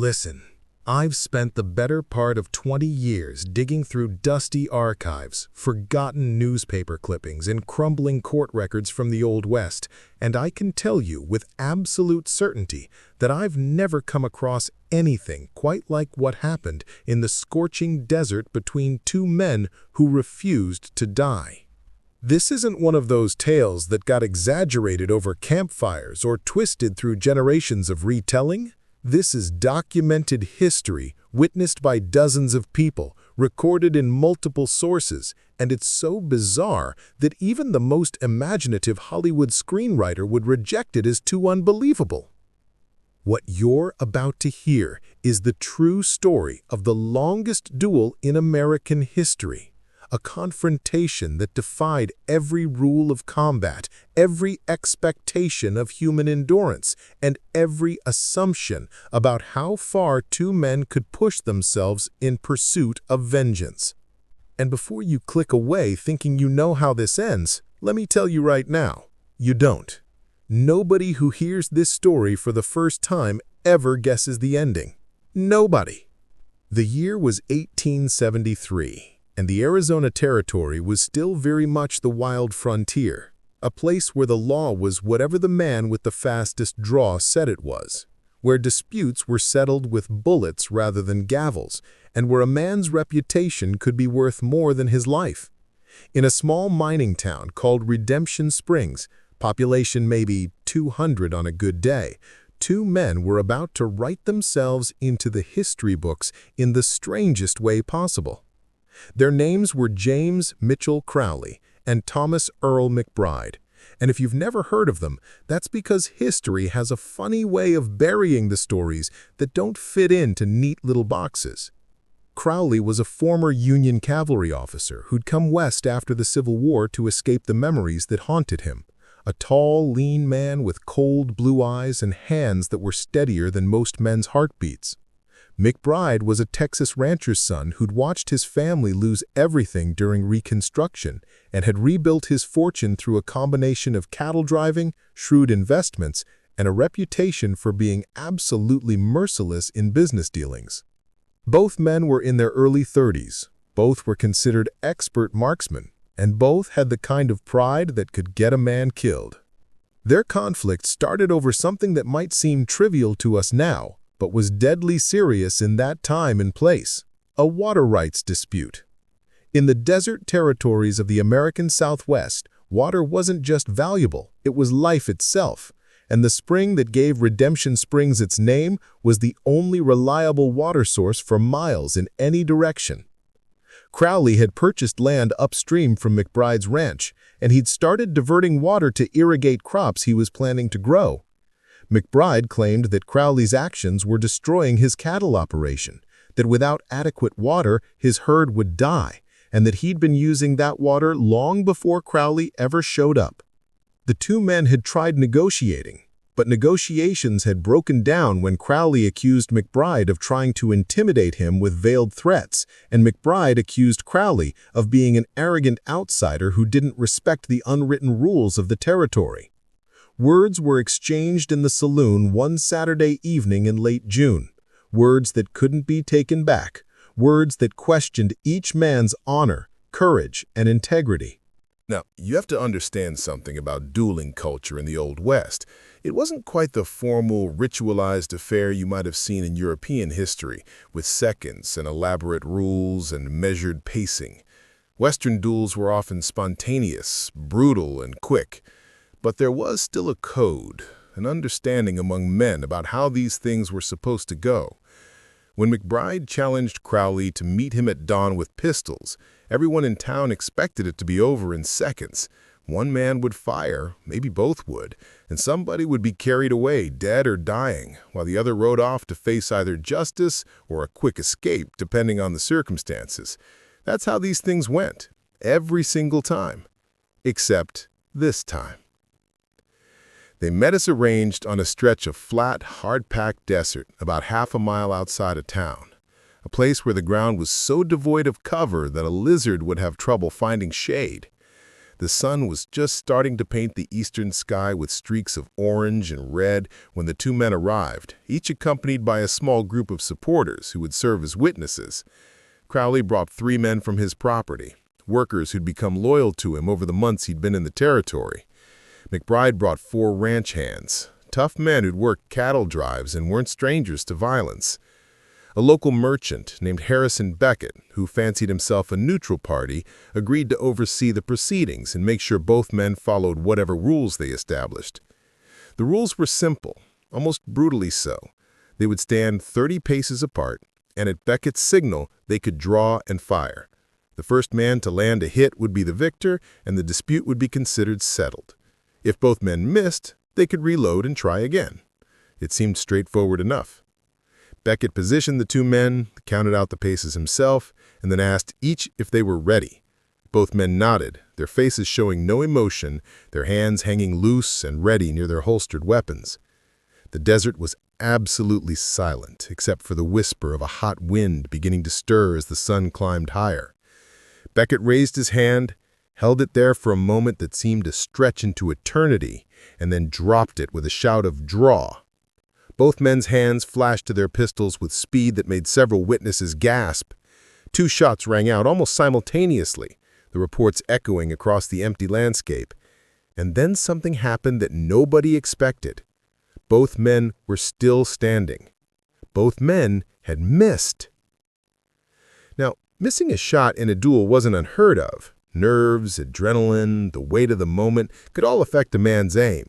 Listen, I've spent the better part of 20 years digging through dusty archives, forgotten newspaper clippings, and crumbling court records from the Old West, and I can tell you with absolute certainty that I've never come across anything quite like what happened in the scorching desert between two men who refused to die. This isn't one of those tales that got exaggerated over campfires or twisted through generations of retelling. This is documented history, witnessed by dozens of people, recorded in multiple sources, and it's so bizarre that even the most imaginative Hollywood screenwriter would reject it as too unbelievable. What you're about to hear is the true story of the longest duel in American history. A confrontation that defied every rule of combat, every expectation of human endurance, and every assumption about how far two men could push themselves in pursuit of vengeance. And before you click away thinking you know how this ends, let me tell you right now, you don't. Nobody who hears this story for the first time ever guesses the ending. Nobody. The year was 1873. And the Arizona Territory was still very much the wild frontier, a place where the law was whatever the man with the fastest draw said it was, where disputes were settled with bullets rather than gavels, and where a man's reputation could be worth more than his life. In a small mining town called Redemption Springs, population maybe 200 on a good day, two men were about to write themselves into the history books in the strangest way possible. Their names were James Mitchell Crowley and Thomas Earl McBride, and if you've never heard of them, that's because history has a funny way of burying the stories that don't fit into neat little boxes. Crowley was a former Union cavalry officer who'd come west after the Civil War to escape the memories that haunted him, a tall, lean man with cold blue eyes and hands that were steadier than most men's heartbeats. McBride was a Texas rancher's son who'd watched his family lose everything during Reconstruction and had rebuilt his fortune through a combination of cattle driving, shrewd investments, and a reputation for being absolutely merciless in business dealings. Both men were in their early 30s, both were considered expert marksmen, and both had the kind of pride that could get a man killed. Their conflict started over something that might seem trivial to us now, but was deadly serious in that time and place, a water rights dispute. In the desert territories of the American Southwest, water wasn't just valuable, it was life itself, and the spring that gave Redemption Springs its name was the only reliable water source for miles in any direction. Crowley had purchased land upstream from McBride's ranch, and he'd started diverting water to irrigate crops he was planning to grow. McBride claimed that Crowley's actions were destroying his cattle operation, that without adequate water, his herd would die, and that he'd been using that water long before Crowley ever showed up. The two men had tried negotiating, but negotiations had broken down when Crowley accused McBride of trying to intimidate him with veiled threats, and McBride accused Crowley of being an arrogant outsider who didn't respect the unwritten rules of the territory. Words were exchanged in the saloon one Saturday evening in late June, words that couldn't be taken back, words that questioned each man's honor, courage, and integrity. Now, you have to understand something about dueling culture in the Old West. It wasn't quite the formal, ritualized affair you might have seen in European history, with seconds and elaborate rules and measured pacing. Western duels were often spontaneous, brutal, and quick. But there was still a code, an understanding among men about how these things were supposed to go. When McBride challenged Crowley to meet him at dawn with pistols, everyone in town expected it to be over in seconds. One man would fire, maybe both would, and somebody would be carried away, dead or dying, while the other rode off to face either justice or a quick escape, depending on the circumstances. That's how these things went, every single time. Except this time. They met as arranged on a stretch of flat, hard-packed desert about half a mile outside of town, a place where the ground was so devoid of cover that a lizard would have trouble finding shade. The sun was just starting to paint the eastern sky with streaks of orange and red when the two men arrived, each accompanied by a small group of supporters who would serve as witnesses. Crowley brought 3 men from his property, workers who'd become loyal to him over the months he'd been in the territory. McBride brought 4 ranch hands, tough men who'd worked cattle drives and weren't strangers to violence. A local merchant named Harrison Beckett, who fancied himself a neutral party, agreed to oversee the proceedings and make sure both men followed whatever rules they established. The rules were simple, almost brutally so. They would stand 30 paces apart, and at Beckett's signal, they could draw and fire. The first man to land a hit would be the victor, and the dispute would be considered settled. If both men missed, they could reload and try again. It seemed straightforward enough. Beckett positioned the 2 men, counted out the paces himself, and then asked each if they were ready. Both men nodded, their faces showing no emotion, their hands hanging loose and ready near their holstered weapons. The desert was absolutely silent, except for the whisper of a hot wind beginning to stir as the sun climbed higher. Beckett raised his hand, held it there for a moment that seemed to stretch into eternity, and then dropped it with a shout of "Draw!" Both men's hands flashed to their pistols with speed that made several witnesses gasp. 2 shots rang out almost simultaneously, the reports echoing across the empty landscape. And then something happened that nobody expected. Both men were still standing. Both men had missed. Now, missing a shot in a duel wasn't unheard of. Nerves, adrenaline, the weight of the moment could all affect a man's aim.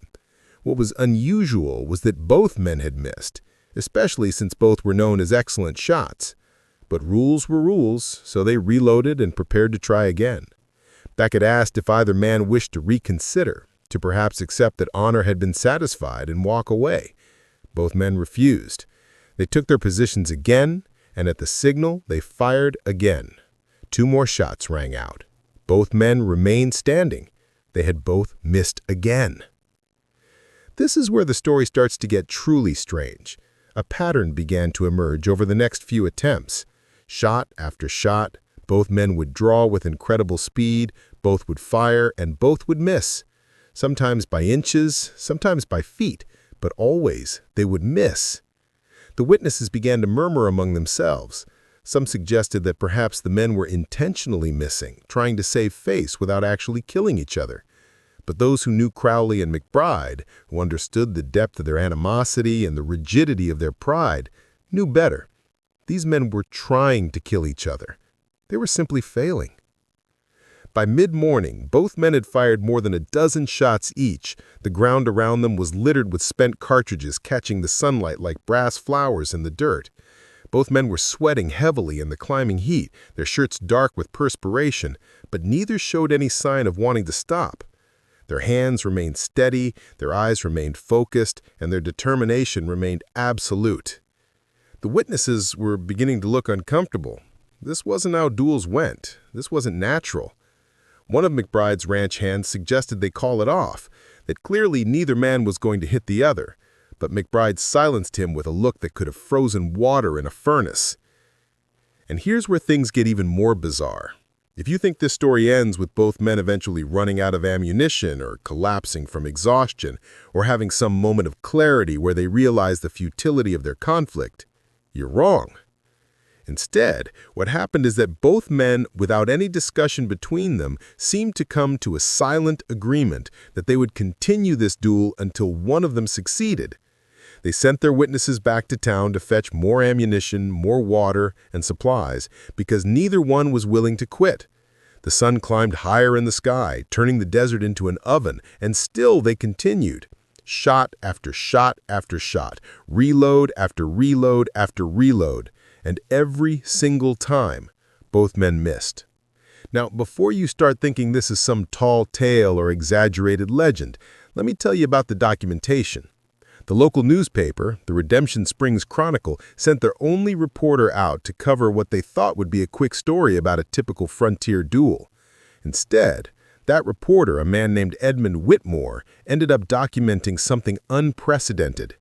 What was unusual was that both men had missed, especially since both were known as excellent shots. But rules were rules, so they reloaded and prepared to try again. Beckett asked if either man wished to reconsider, to perhaps accept that honor had been satisfied and walk away. Both men refused. They took their positions again, and at the signal, they fired again. 2 more shots rang out. Both men remained standing. They had both missed again. This is where the story starts to get truly strange. A pattern began to emerge over the next few attempts. Shot after shot, both men would draw with incredible speed, both would fire, and both would miss. Sometimes by inches, sometimes by feet, but always they would miss. The witnesses began to murmur among themselves. Some suggested that perhaps the men were intentionally missing, trying to save face without actually killing each other. But those who knew Crowley and McBride, who understood the depth of their animosity and the rigidity of their pride, knew better. These men were trying to kill each other. They were simply failing. By mid-morning, both men had fired more than a dozen shots each. The ground around them was littered with spent cartridges catching the sunlight like brass flowers in the dirt. Both men were sweating heavily in the climbing heat, their shirts dark with perspiration, but neither showed any sign of wanting to stop. Their hands remained steady, their eyes remained focused, and their determination remained absolute. The witnesses were beginning to look uncomfortable. This wasn't how duels went. This wasn't natural. One of McBride's ranch hands suggested they call it off, that clearly neither man was going to hit the other, but McBride silenced him with a look that could have frozen water in a furnace. And here's where things get even more bizarre. If you think this story ends with both men eventually running out of ammunition or collapsing from exhaustion or having some moment of clarity where they realize the futility of their conflict, you're wrong. Instead, what happened is that both men, without any discussion between them, seemed to come to a silent agreement that they would continue this duel until one of them succeeded. They sent their witnesses back to town to fetch more ammunition, more water, and supplies, because neither one was willing to quit. The sun climbed higher in the sky, turning the desert into an oven, and still they continued. Shot after shot after shot, reload after reload after reload, and every single time, both men missed. Now, before you start thinking this is some tall tale or exaggerated legend, let me tell you about the documentation. The local newspaper, the Redemption Springs Chronicle, sent their only reporter out to cover what they thought would be a quick story about a typical frontier duel. Instead, that reporter, a man named Edmund Whitmore, ended up documenting something unprecedented.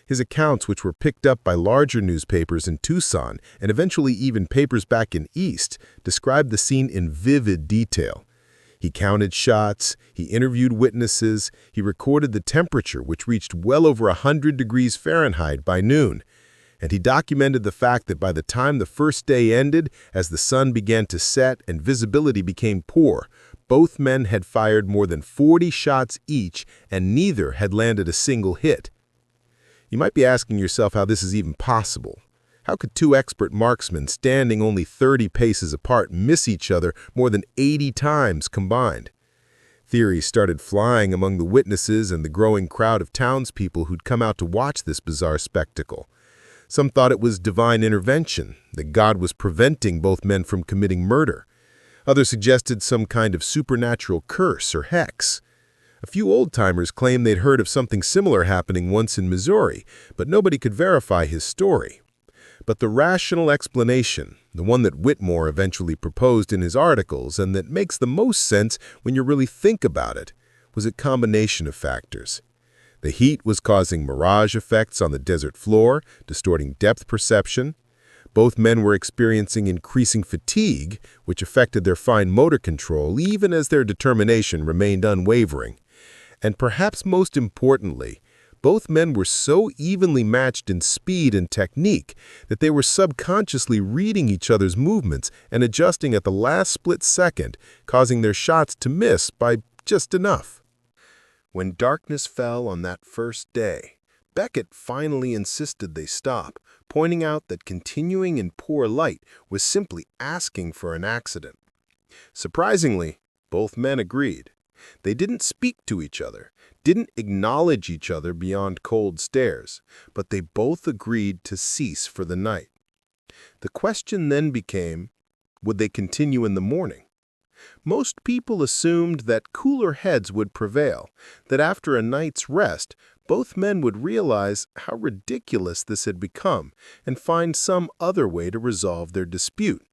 His accounts, which were picked up by larger newspapers in Tucson and eventually even papers back in East, described the scene in vivid detail. He counted shots, he interviewed witnesses, he recorded the temperature, which reached well over 100 degrees Fahrenheit by noon. And he documented the fact that by the time the first day ended, as the sun began to set and visibility became poor, both men had fired more than 40 shots each, and neither had landed a single hit. You might be asking yourself how this is even possible. How could two expert marksmen standing only 30 paces apart miss each other more than 80 times combined? Theories started flying among the witnesses and the growing crowd of townspeople who'd come out to watch this bizarre spectacle. Some thought it was divine intervention, that God was preventing both men from committing murder. Others suggested some kind of supernatural curse or hex. A few old-timers claimed they'd heard of something similar happening once in Missouri, but nobody could verify his story. But the rational explanation, the one that Whitmore eventually proposed in his articles and that makes the most sense when you really think about it, was a combination of factors. The heat was causing mirage effects on the desert floor, distorting depth perception. Both men were experiencing increasing fatigue, which affected their fine motor control even as their determination remained unwavering. And perhaps most importantly, both men were so evenly matched in speed and technique that they were subconsciously reading each other's movements and adjusting at the last split second, causing their shots to miss by just enough. When darkness fell on that first day, Beckett finally insisted they stop, pointing out that continuing in poor light was simply asking for an accident. Surprisingly, both men agreed. They didn't speak to each other, didn't acknowledge each other beyond cold stares, but they both agreed to cease for the night. The question then became, would they continue in the morning? Most people assumed that cooler heads would prevail, that after a night's rest, both men would realize how ridiculous this had become and find some other way to resolve their dispute.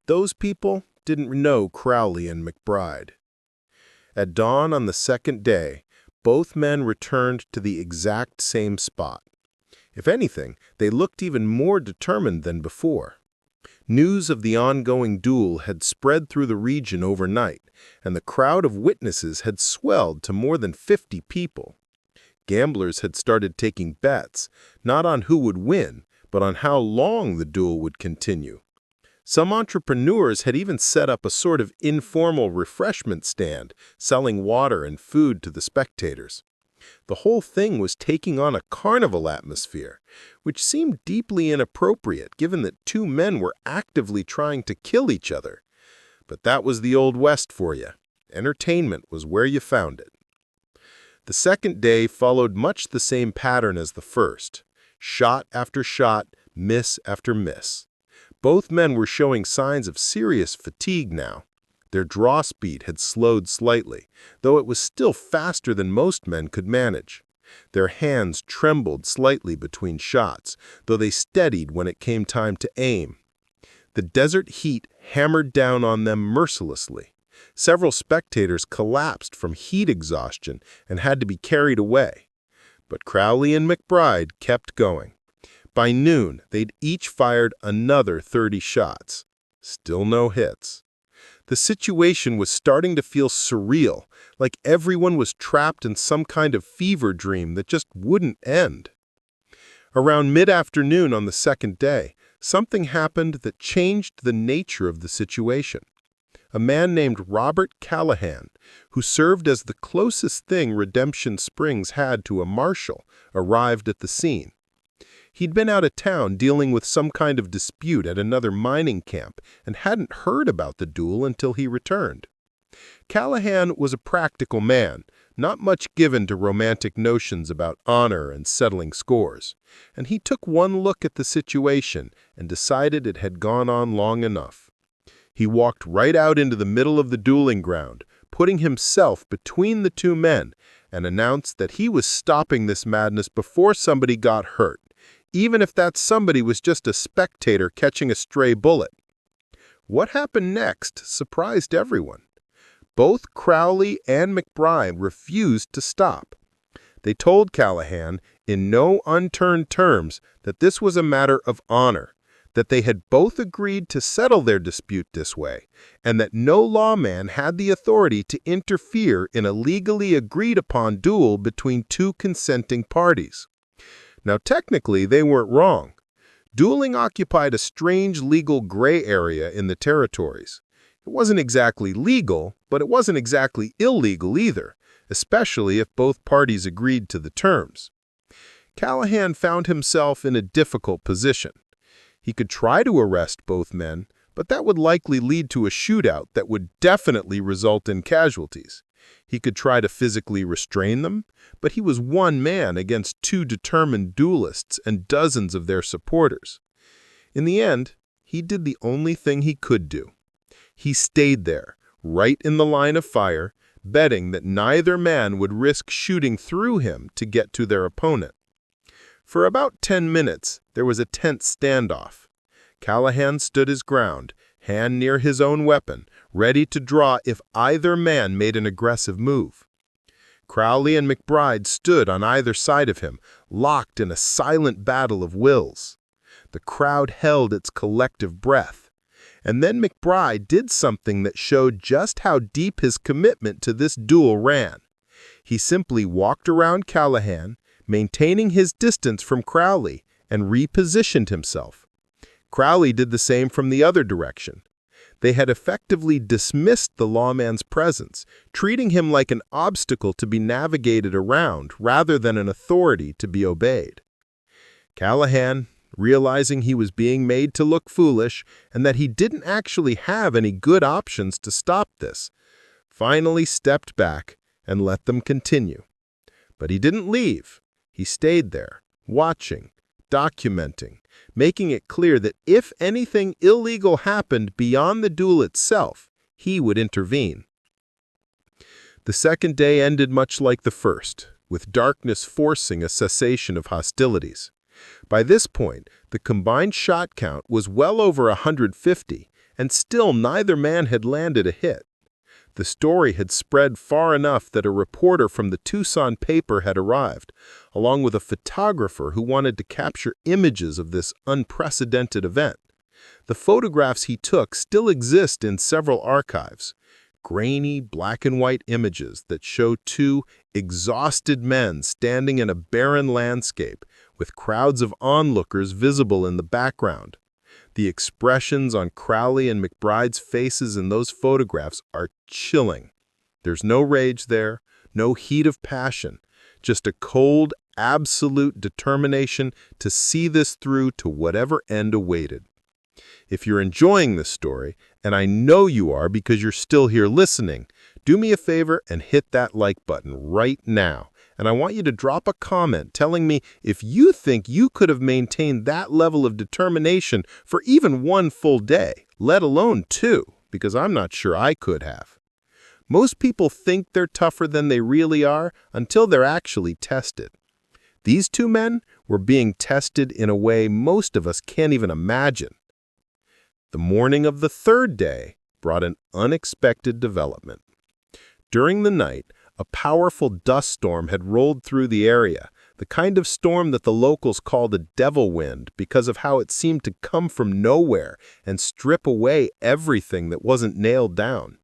Those people didn't know Crowley and McBride. At dawn on the second day, both men returned to the exact same spot. If anything, they looked even more determined than before. News of the ongoing duel had spread through the region overnight, and the crowd of witnesses had swelled to more than 50 people. Gamblers had started taking bets, not on who would win, but on how long the duel would continue. Some entrepreneurs had even set up a sort of informal refreshment stand, selling water and food to the spectators. The whole thing was taking on a carnival atmosphere, which seemed deeply inappropriate given that two men were actively trying to kill each other. But that was the Old West for you. Entertainment was where you found it. The second day followed much the same pattern as the first. Shot after shot, miss after miss. Both men were showing signs of serious fatigue now. Their draw speed had slowed slightly, though it was still faster than most men could manage. Their hands trembled slightly between shots, though they steadied when it came time to aim. The desert heat hammered down on them mercilessly. Several spectators collapsed from heat exhaustion and had to be carried away. But Crowley and McBride kept going. By noon, they'd each fired another 30 shots. Still no hits. The situation was starting to feel surreal, like everyone was trapped in some kind of fever dream that just wouldn't end. Around mid-afternoon on the second day, something happened that changed the nature of the situation. A man named Robert Callahan, who served as the closest thing Redemption Springs had to a marshal, arrived at the scene. He'd been out of town dealing with some kind of dispute at another mining camp and hadn't heard about the duel until he returned. Callahan was a practical man, not much given to romantic notions about honor and settling scores, and he took one look at the situation and decided it had gone on long enough. He walked right out into the middle of the dueling ground, putting himself between the two men, and announced that he was stopping this madness before somebody got hurt, even if that somebody was just a spectator catching a stray bullet. What happened next surprised everyone. Both Crowley and McBride refused to stop. They told Callahan, in no unturned terms, that this was a matter of honor, that they had both agreed to settle their dispute this way, and that no lawman had the authority to interfere in a legally agreed-upon duel between two consenting parties. Now, technically, they weren't wrong. Dueling occupied a strange legal gray area in the territories. It wasn't exactly legal, but it wasn't exactly illegal either, especially if both parties agreed to the terms. Callahan found himself in a difficult position. He could try to arrest both men, but that would likely lead to a shootout that would definitely result in casualties. He could try to physically restrain them, but he was one man against two determined duelists and dozens of their supporters. In the end, he did the only thing he could do. He stayed there, right in the line of fire, betting that neither man would risk shooting through him to get to their opponent. For about 10 minutes, there was a tense standoff. Callahan stood his ground, hand near his own weapon, ready to draw if either man made an aggressive move. Crowley and McBride stood on either side of him, locked in a silent battle of wills. The crowd held its collective breath. And then McBride did something that showed just how deep his commitment to this duel ran. He simply walked around Callahan, maintaining his distance from Crowley, and repositioned himself. Crowley did the same from the other direction. They had effectively dismissed the lawman's presence, treating him like an obstacle to be navigated around rather than an authority to be obeyed. Callahan, realizing he was being made to look foolish and that he didn't actually have any good options to stop this, finally stepped back and let them continue. But he didn't leave. He stayed there, watching, documenting, making it clear that if anything illegal happened beyond the duel itself, he would intervene. The second day ended much like the first, with darkness forcing a cessation of hostilities. By this point, the combined shot count was well over 150, and still neither man had landed a hit. The story had spread far enough that a reporter from the Tucson paper had arrived, along with a photographer who wanted to capture images of this unprecedented event. The photographs he took still exist in several archives. Grainy, black-and-white images that show two exhausted men standing in a barren landscape, with crowds of onlookers visible in the background. The expressions on Crowley and McBride's faces in those photographs are chilling. There's no rage there, no heat of passion, just a cold, absolute determination to see this through to whatever end awaited. If you're enjoying this story, and I know you are because you're still here listening, do me a favor and hit that like button right now. And I want you to drop a comment telling me if you think you could have maintained that level of determination for even one full day, let alone two, because I'm not sure I could have. Most people think they're tougher than they really are until they're actually tested. These two men were being tested in a way most of us can't even imagine. The morning of the third day brought an unexpected development. During the night, a powerful dust storm had rolled through the area, the kind of storm that the locals called a devil wind because of how it seemed to come from nowhere and strip away everything that wasn't nailed down.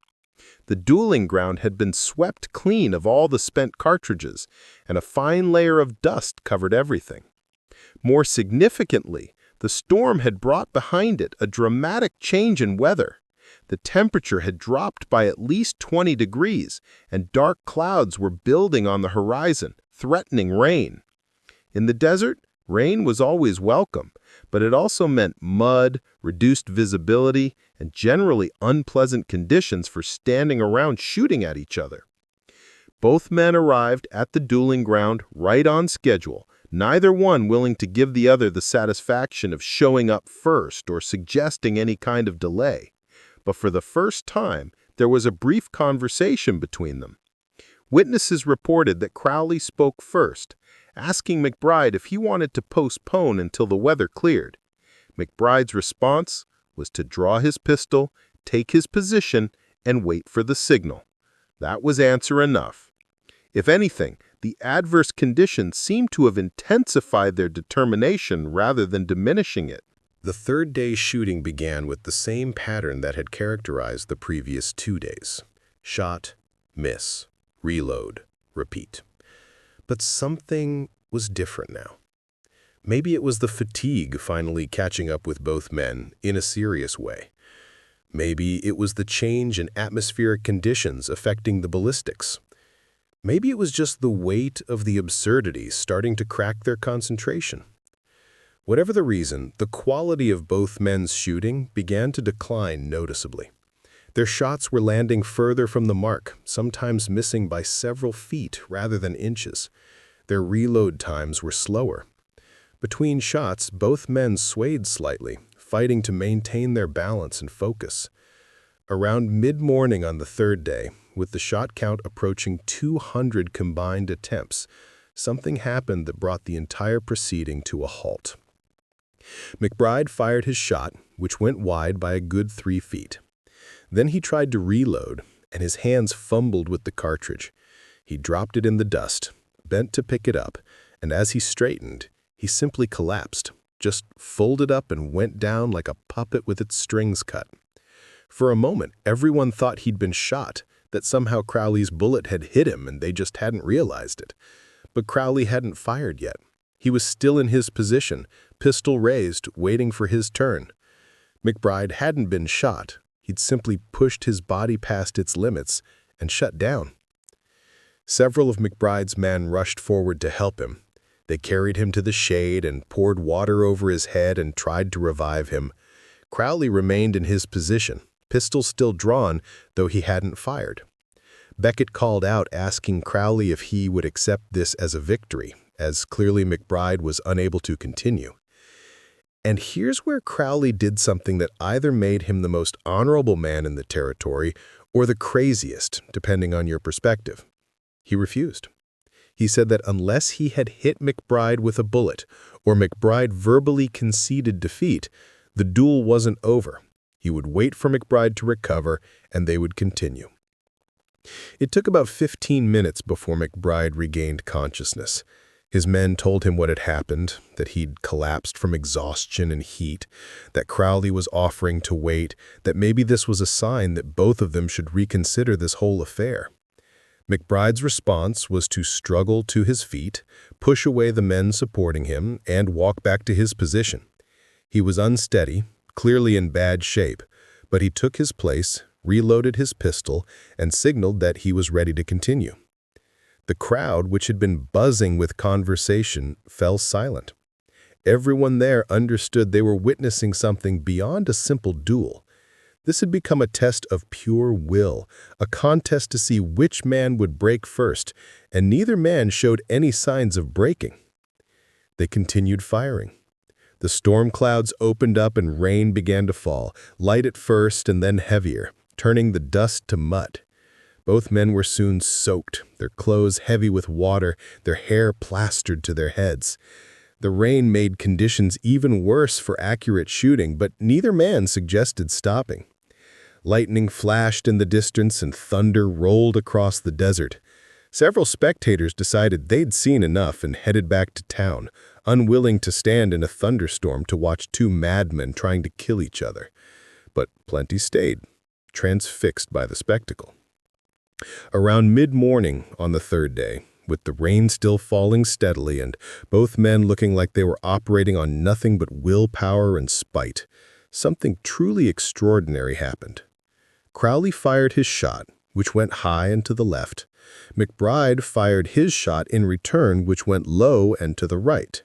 The dueling ground had been swept clean of all the spent cartridges, and a fine layer of dust covered everything. More significantly, the storm had brought behind it a dramatic change in weather. The temperature had dropped by at least 20 degrees, and dark clouds were building on the horizon, threatening rain. In the desert, rain was always welcome, but it also meant mud, reduced visibility, and generally unpleasant conditions for standing around shooting at each other. Both men arrived at the dueling ground right on schedule, neither one willing to give the other the satisfaction of showing up first or suggesting any kind of delay. But for the first time, there was a brief conversation between them. Witnesses reported that Crowley spoke first, asking McBride if he wanted to postpone until the weather cleared. McBride's response was to draw his pistol, take his position, and wait for the signal. That was answer enough. If anything, the adverse conditions seemed to have intensified their determination rather than diminishing it. The third day's shooting began with the same pattern that had characterized the previous 2 days. Shot, miss, reload, repeat. But something was different now. Maybe it was the fatigue finally catching up with both men in a serious way. Maybe it was the change in atmospheric conditions affecting the ballistics. Maybe it was just the weight of the absurdity starting to crack their concentration. Whatever the reason, the quality of both men's shooting began to decline noticeably. Their shots were landing further from the mark, sometimes missing by several feet rather than inches. Their reload times were slower. Between shots, both men swayed slightly, fighting to maintain their balance and focus. Around mid-morning on the third day, with the shot count approaching 200 combined attempts, something happened that brought the entire proceeding to a halt. McBride fired his shot, which went wide by a good 3 feet. Then he tried to reload, and his hands fumbled with the cartridge. He dropped it in the dust, bent to pick it up, and as he straightened, he simply collapsed, just folded up and went down like a puppet with its strings cut. For a moment, everyone thought he'd been shot, that somehow Crowley's bullet had hit him and they just hadn't realized it. But Crowley hadn't fired yet. He was still in his position, pistol raised, waiting for his turn. McBride hadn't been shot. He'd simply pushed his body past its limits and shut down. Several of McBride's men rushed forward to help him. They carried him to the shade and poured water over his head and tried to revive him. Crowley remained in his position, pistol still drawn, though he hadn't fired. Beckett called out, asking Crowley if he would accept this as a victory, as clearly McBride was unable to continue. And here's where Crowley did something that either made him the most honorable man in the territory or the craziest, depending on your perspective. He refused. He said that unless he had hit McBride with a bullet or McBride verbally conceded defeat, the duel wasn't over. He would wait for McBride to recover and they would continue. It took about 15 minutes before McBride regained consciousness. His men told him what had happened, that he'd collapsed from exhaustion and heat, that Crowley was offering to wait, that maybe this was a sign that both of them should reconsider this whole affair. McBride's response was to struggle to his feet, push away the men supporting him, and walk back to his position. He was unsteady, clearly in bad shape, but he took his place, reloaded his pistol, and signaled that he was ready to continue. The crowd, which had been buzzing with conversation, fell silent. Everyone there understood they were witnessing something beyond a simple duel. This had become a test of pure will, a contest to see which man would break first, and neither man showed any signs of breaking. They continued firing. The storm clouds opened up and rain began to fall, light at first and then heavier, turning the dust to mud. Both men were soon soaked, their clothes heavy with water, their hair plastered to their heads. The rain made conditions even worse for accurate shooting, but neither man suggested stopping. Lightning flashed in the distance and thunder rolled across the desert. Several spectators decided they'd seen enough and headed back to town, unwilling to stand in a thunderstorm to watch two madmen trying to kill each other. But plenty stayed, transfixed by the spectacle. Around mid-morning on the third day, with the rain still falling steadily and both men looking like they were operating on nothing but willpower and spite, something truly extraordinary happened. Crowley fired his shot, which went high and to the left. McBride fired his shot in return, which went low and to the right.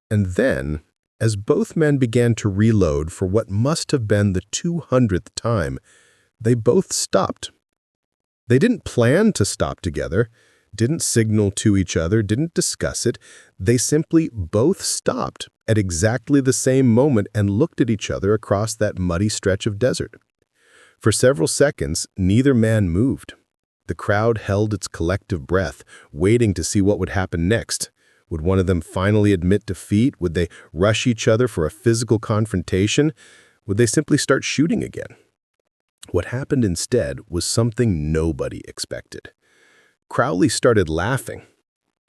And then, as both men began to reload for what must have been the 200th time, they both stopped. They didn't plan to stop together, didn't signal to each other, didn't discuss it. They simply both stopped at exactly the same moment and looked at each other across that muddy stretch of desert. For several seconds, neither man moved. The crowd held its collective breath, waiting to see what would happen next. Would one of them finally admit defeat? Would they rush each other for a physical confrontation? Would they simply start shooting again? What happened instead was something nobody expected. Crowley started laughing.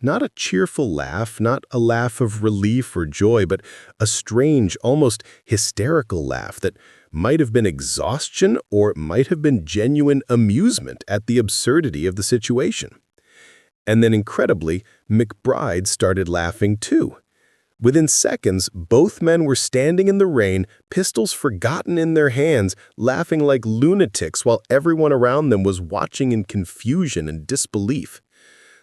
Not a cheerful laugh, not a laugh of relief or joy, but a strange, almost hysterical laugh that might have been exhaustion or might have been genuine amusement at the absurdity of the situation. And then incredibly, McBride started laughing too. Within seconds, both men were standing in the rain, pistols forgotten in their hands, laughing like lunatics while everyone around them was watching in confusion and disbelief.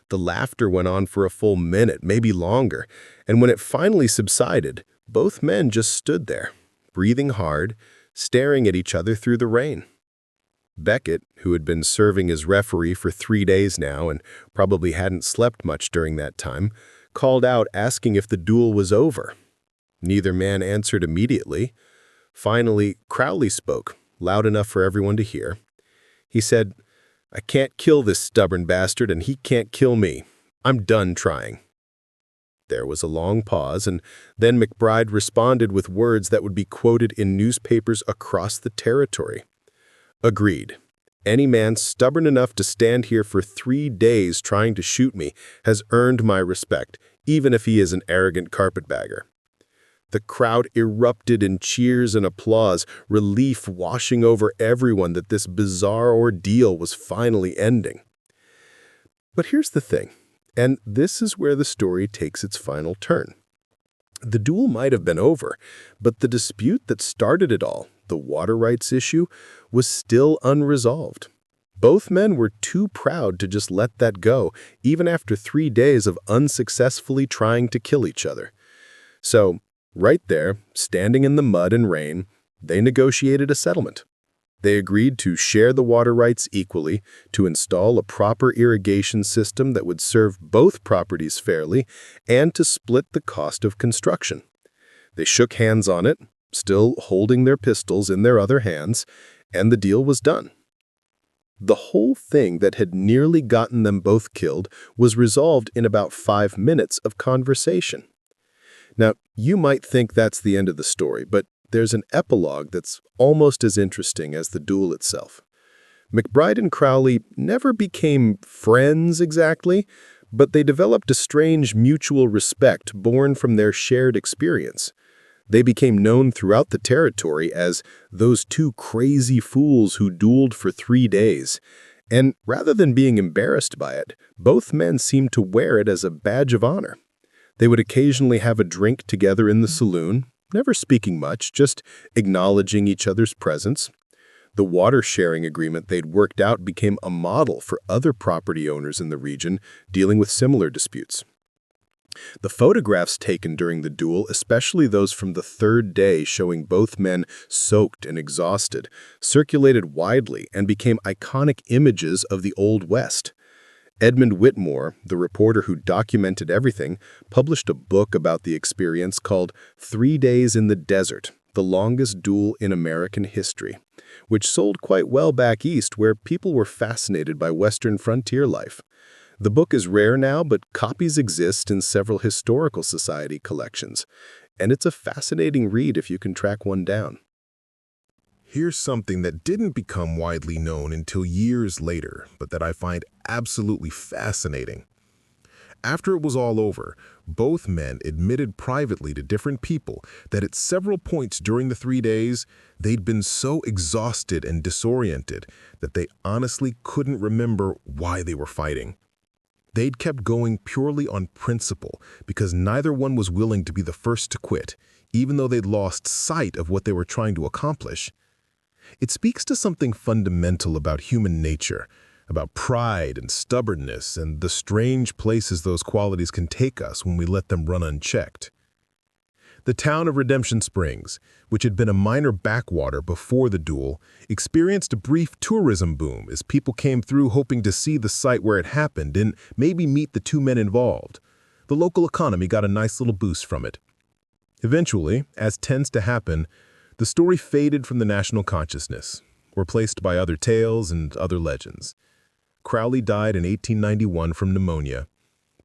The laughter went on for a full minute, maybe longer, and when it finally subsided, both men just stood there, breathing hard, staring at each other through the rain. Beckett, who had been serving as referee for 3 days now and probably hadn't slept much during that time, called out asking if the duel was over. Neither man answered immediately. Finally, Crowley spoke, loud enough for everyone to hear. He said, "I can't kill this stubborn bastard and he can't kill me. I'm done trying." There was a long pause, and then McBride responded with words that would be quoted in newspapers across the territory. "Agreed. Any man stubborn enough to stand here for 3 days trying to shoot me has earned my respect, even if he is an arrogant carpetbagger." The crowd erupted in cheers and applause, relief washing over everyone that this bizarre ordeal was finally ending. But here's the thing, and this is where the story takes its final turn. The duel might have been over, but the dispute that started it all, the water rights issue, was still unresolved. Both men were too proud to just let that go, even after 3 days of unsuccessfully trying to kill each other. So, right there, standing in the mud and rain, they negotiated a settlement. They agreed to share the water rights equally, to install a proper irrigation system that would serve both properties fairly, and to split the cost of construction. They shook hands on it, still holding their pistols in their other hands, and the deal was done. The whole thing that had nearly gotten them both killed was resolved in about 5 minutes of conversation. Now, you might think that's the end of the story, but there's an epilogue that's almost as interesting as the duel itself. McBride and Crowley never became friends exactly, but they developed a strange mutual respect born from their shared experience. They became known throughout the territory as those two crazy fools who dueled for 3 days. And rather than being embarrassed by it, both men seemed to wear it as a badge of honor. They would occasionally have a drink together in the saloon, never speaking much, just acknowledging each other's presence. The water-sharing agreement they'd worked out became a model for other property owners in the region dealing with similar disputes. The photographs taken during the duel, especially those from the 3rd day showing both men soaked and exhausted, circulated widely and became iconic images of the Old West. Edmund Whitmore, the reporter who documented everything, published a book about the experience called 3 Days in the Desert, the Longest Duel in American History, which sold quite well back east where people were fascinated by Western frontier life. The book is rare now, but copies exist in several historical society collections, and it's a fascinating read if you can track one down. Here's something that didn't become widely known until years later, but that I find absolutely fascinating. After it was all over, both men admitted privately to different people that at several points during the 3 days, they'd been so exhausted and disoriented that they honestly couldn't remember why they were fighting. They'd kept going purely on principle because neither one was willing to be the first to quit, even though they'd lost sight of what they were trying to accomplish. It speaks to something fundamental about human nature, about pride and stubbornness and the strange places those qualities can take us when we let them run unchecked. The town of Redemption Springs, which had been a minor backwater before the duel, experienced a brief tourism boom as people came through hoping to see the site where it happened and maybe meet the 2 men involved. The local economy got a nice little boost from it. Eventually, as tends to happen, the story faded from the national consciousness, replaced by other tales and other legends. Crowley died in 1891 from pneumonia.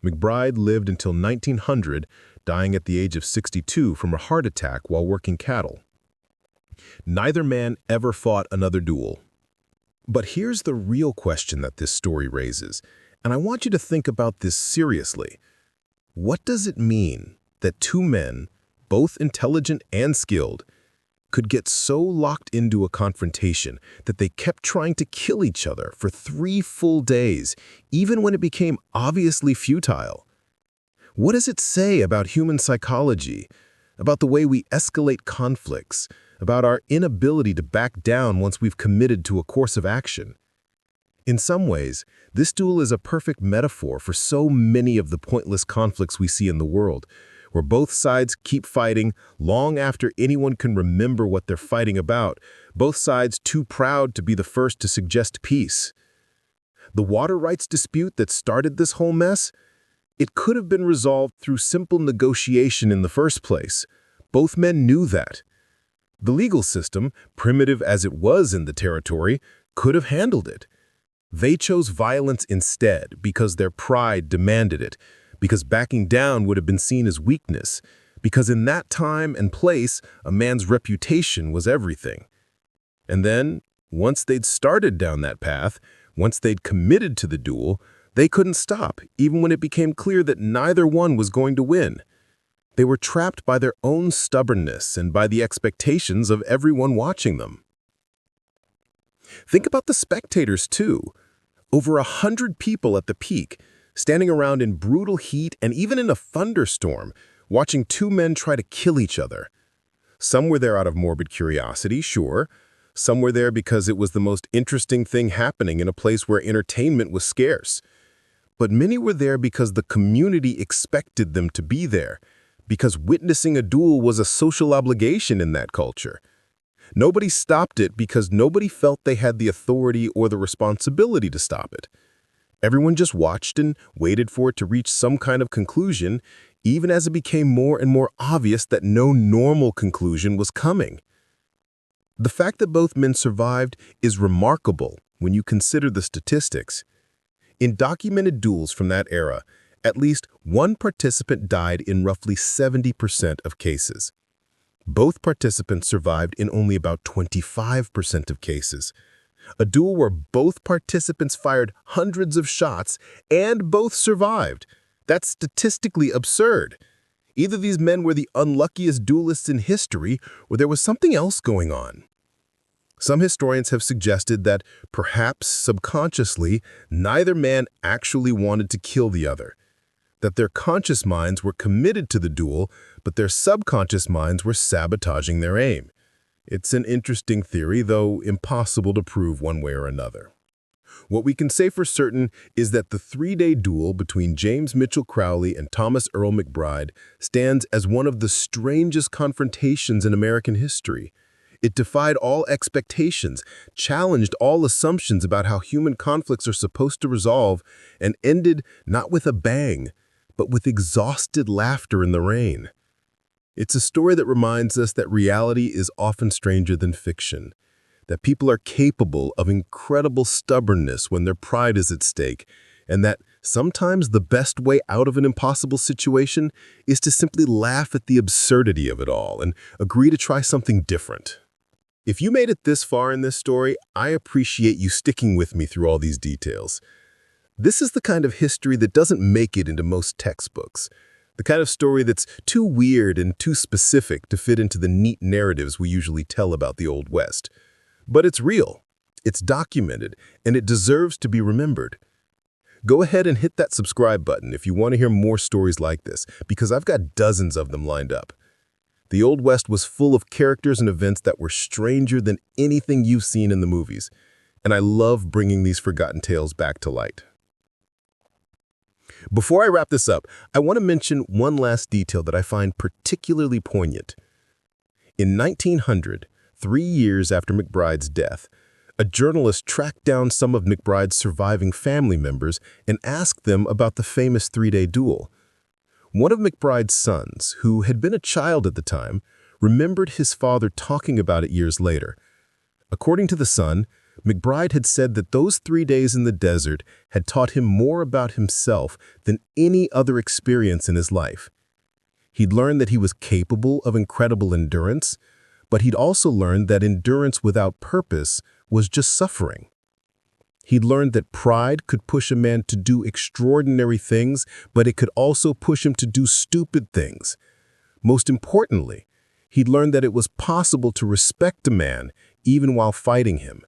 McBride lived until 1900, dying at the age of 62 from a heart attack while working cattle. Neither man ever fought another duel. But here's the real question that this story raises, And I want you to think about this seriously. What does it mean that two men, both intelligent and skilled, could get so locked into a confrontation that they kept trying to kill each other for 3 full days, even when it became obviously futile? What does it say about human psychology, about the way we escalate conflicts, about our inability to back down once we've committed to a course of action? In some ways, this duel is a perfect metaphor for so many of the pointless conflicts we see in the world, where both sides keep fighting long after anyone can remember what they're fighting about, both sides too proud to be the first to suggest peace. The water rights dispute that started this whole mess? It could have been resolved through simple negotiation in the first place. Both men knew that. The legal system, primitive as it was in the territory, could have handled it. They chose violence instead because their pride demanded it, because backing down would have been seen as weakness, because in that time and place, a man's reputation was everything. And then, once they'd started down that path, once they'd committed to the duel, they couldn't stop, even when it became clear that neither one was going to win. They were trapped by their own stubbornness and by the expectations of everyone watching them. Think about the spectators, too. Over 100 people at the peak, standing around in brutal heat and even in a thunderstorm, watching two men try to kill each other. Some were there out of morbid curiosity, sure. Some were there because it was the most interesting thing happening in a place where entertainment was scarce. But many were there because the community expected them to be there, because witnessing a duel was a social obligation in that culture. Nobody stopped it because nobody felt they had the authority or the responsibility to stop it. Everyone just watched and waited for it to reach some kind of conclusion, even as it became more and more obvious that no normal conclusion was coming. The fact that both men survived is remarkable when you consider the statistics. In documented duels from that era, at least one participant died in roughly 70% of cases. Both participants survived in only about 25% of cases. A duel where both participants fired hundreds of shots and both survived. That's statistically absurd. Either these men were the unluckiest duelists in history, or there was something else going on. Some historians have suggested that, perhaps subconsciously, neither man actually wanted to kill the other. That their conscious minds were committed to the duel, but their subconscious minds were sabotaging their aim. It's an interesting theory, though impossible to prove one way or another. What we can say for certain is that the 3-day duel between James Mitchell Crowley and Thomas Earl McBride stands as one of the strangest confrontations in American history. It defied all expectations, challenged all assumptions about how human conflicts are supposed to resolve, and ended not with a bang, but with exhausted laughter in the rain. It's a story that reminds us that reality is often stranger than fiction, that people are capable of incredible stubbornness when their pride is at stake, and that sometimes the best way out of an impossible situation is to simply laugh at the absurdity of it all and agree to try something different. If you made it this far in this story, I appreciate you sticking with me through all these details. This is the kind of history that doesn't make it into most textbooks. The kind of story that's too weird and too specific to fit into the neat narratives we usually tell about the Old West. But it's real, it's documented, and it deserves to be remembered. Go ahead and hit that subscribe button if you want to hear more stories like this, because I've got dozens of them lined up. The Old West was full of characters and events that were stranger than anything you've seen in the movies, and I love bringing these forgotten tales back to light. Before I wrap this up, I want to mention one last detail that I find particularly poignant. In 1900, 3 years after McBride's death, a journalist tracked down some of McBride's surviving family members and asked them about the famous 3-day duel. One of McBride's sons, who had been a child at the time, remembered his father talking about it years later. According to the son, McBride had said that those 3 days in the desert had taught him more about himself than any other experience in his life. He'd learned that he was capable of incredible endurance, but he'd also learned that endurance without purpose was just suffering. He'd learned that pride could push a man to do extraordinary things, but it could also push him to do stupid things. Most importantly, he'd learned that it was possible to respect a man even while fighting him,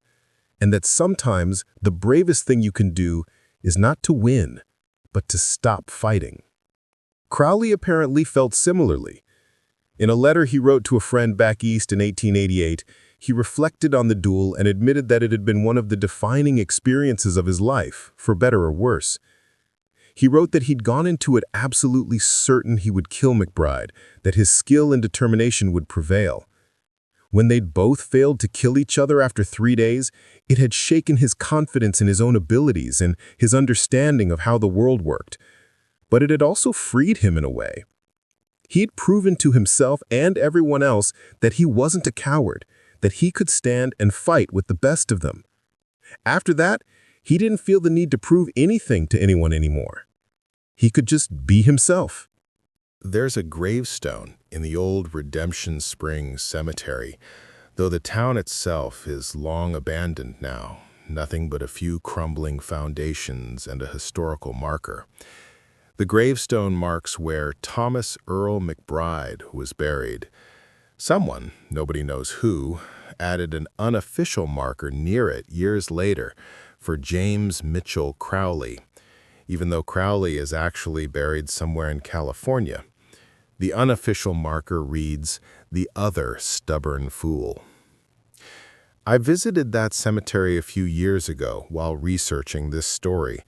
and that sometimes the bravest thing you can do is not to win, but to stop fighting. Crowley apparently felt similarly. In a letter he wrote to a friend back east in 1888, he reflected on the duel and admitted that it had been one of the defining experiences of his life, for better or worse. He wrote that he'd gone into it absolutely certain he would kill McBride, that his skill and determination would prevail. When they'd both failed to kill each other after 3 days, it had shaken his confidence in his own abilities and his understanding of how the world worked. But it had also freed him in a way. He'd proven to himself and everyone else that he wasn't a coward, that he could stand and fight with the best of them. After that, he didn't feel the need to prove anything to anyone anymore. He could just be himself. There's a gravestone in the old Redemption Springs Cemetery, though the town itself is long abandoned now, nothing but a few crumbling foundations and a historical marker. The gravestone marks where Thomas Earl McBride was buried. Someone, nobody knows who, added an unofficial marker near it years later for James Mitchell Crowley, even though Crowley is actually buried somewhere in California. The unofficial marker reads, "The Other Stubborn Fool." I visited that cemetery a few years ago while researching this story,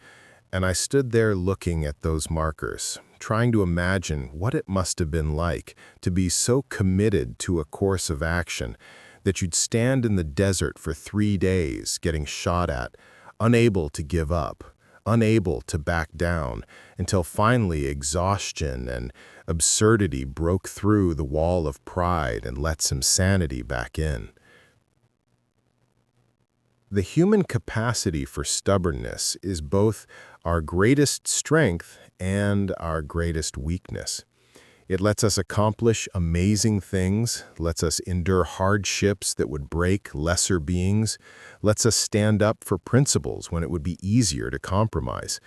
and I stood there looking at those markers, trying to imagine what it must have been like to be so committed to a course of action that you'd stand in the desert for 3 days getting shot at, unable to give up, unable to back down, until finally exhaustion and absurdity broke through the wall of pride and let some sanity back in. The human capacity for stubbornness is both our greatest strength and our greatest weakness. It lets us accomplish amazing things, lets us endure hardships that would break lesser beings, lets us stand up for principles when it would be easier to compromise.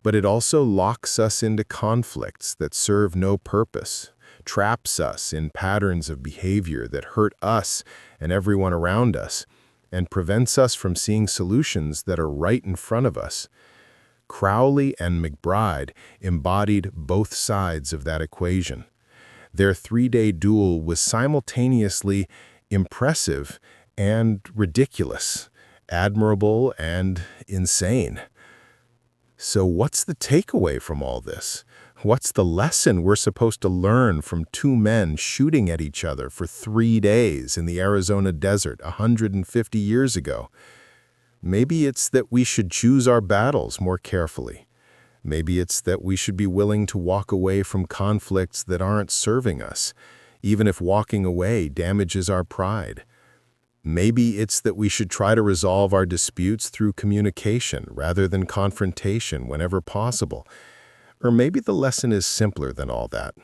But it also locks us into conflicts that serve no purpose, traps us in patterns of behavior that hurt us and everyone around us, and prevents us from seeing solutions that are right in front of us. Crowley and McBride embodied both sides of that equation. Their 3-day duel was simultaneously impressive and ridiculous, admirable and insane. So what's the takeaway from all this? What's the lesson we're supposed to learn from 2 men shooting at each other for 3 days in the Arizona desert 150 years ago? Maybe it's that we should choose our battles more carefully. Maybe it's that we should be willing to walk away from conflicts that aren't serving us, even if walking away damages our pride. Maybe it's that we should try to resolve our disputes through communication rather than confrontation whenever possible. Or maybe the lesson is simpler than all that.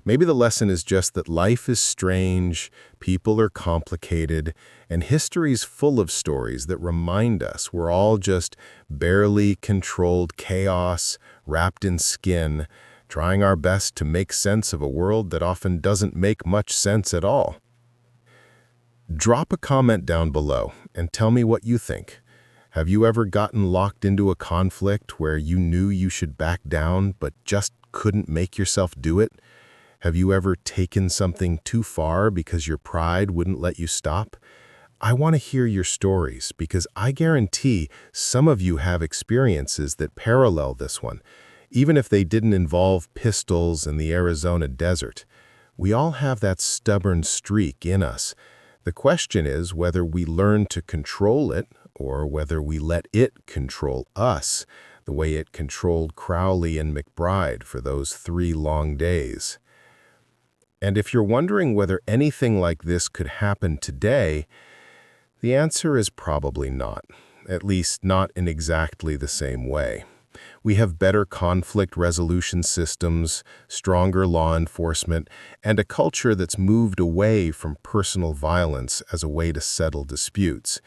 Maybe the lesson is just that life is strange, people are complicated, and history's full of stories that remind us we're all just barely controlled chaos, wrapped in skin, trying our best to make sense of a world that often doesn't make much sense at all. Drop a comment down below and tell me what you think. Have you ever gotten locked into a conflict where you knew you should back down but just couldn't make yourself do it? Have you ever taken something too far because your pride wouldn't let you stop? I want to hear your stories because I guarantee some of you have experiences that parallel this one, even if they didn't involve pistols in the Arizona desert. We all have that stubborn streak in us. The question is whether we learn to control it or whether we let it control us, the way it controlled Crowley and McBride for those 3 long days. And if you're wondering whether anything like this could happen today, the answer is probably not, at least not in exactly the same way. We have better conflict resolution systems, stronger law enforcement, and a culture that's moved away from personal violence as a way to settle disputes.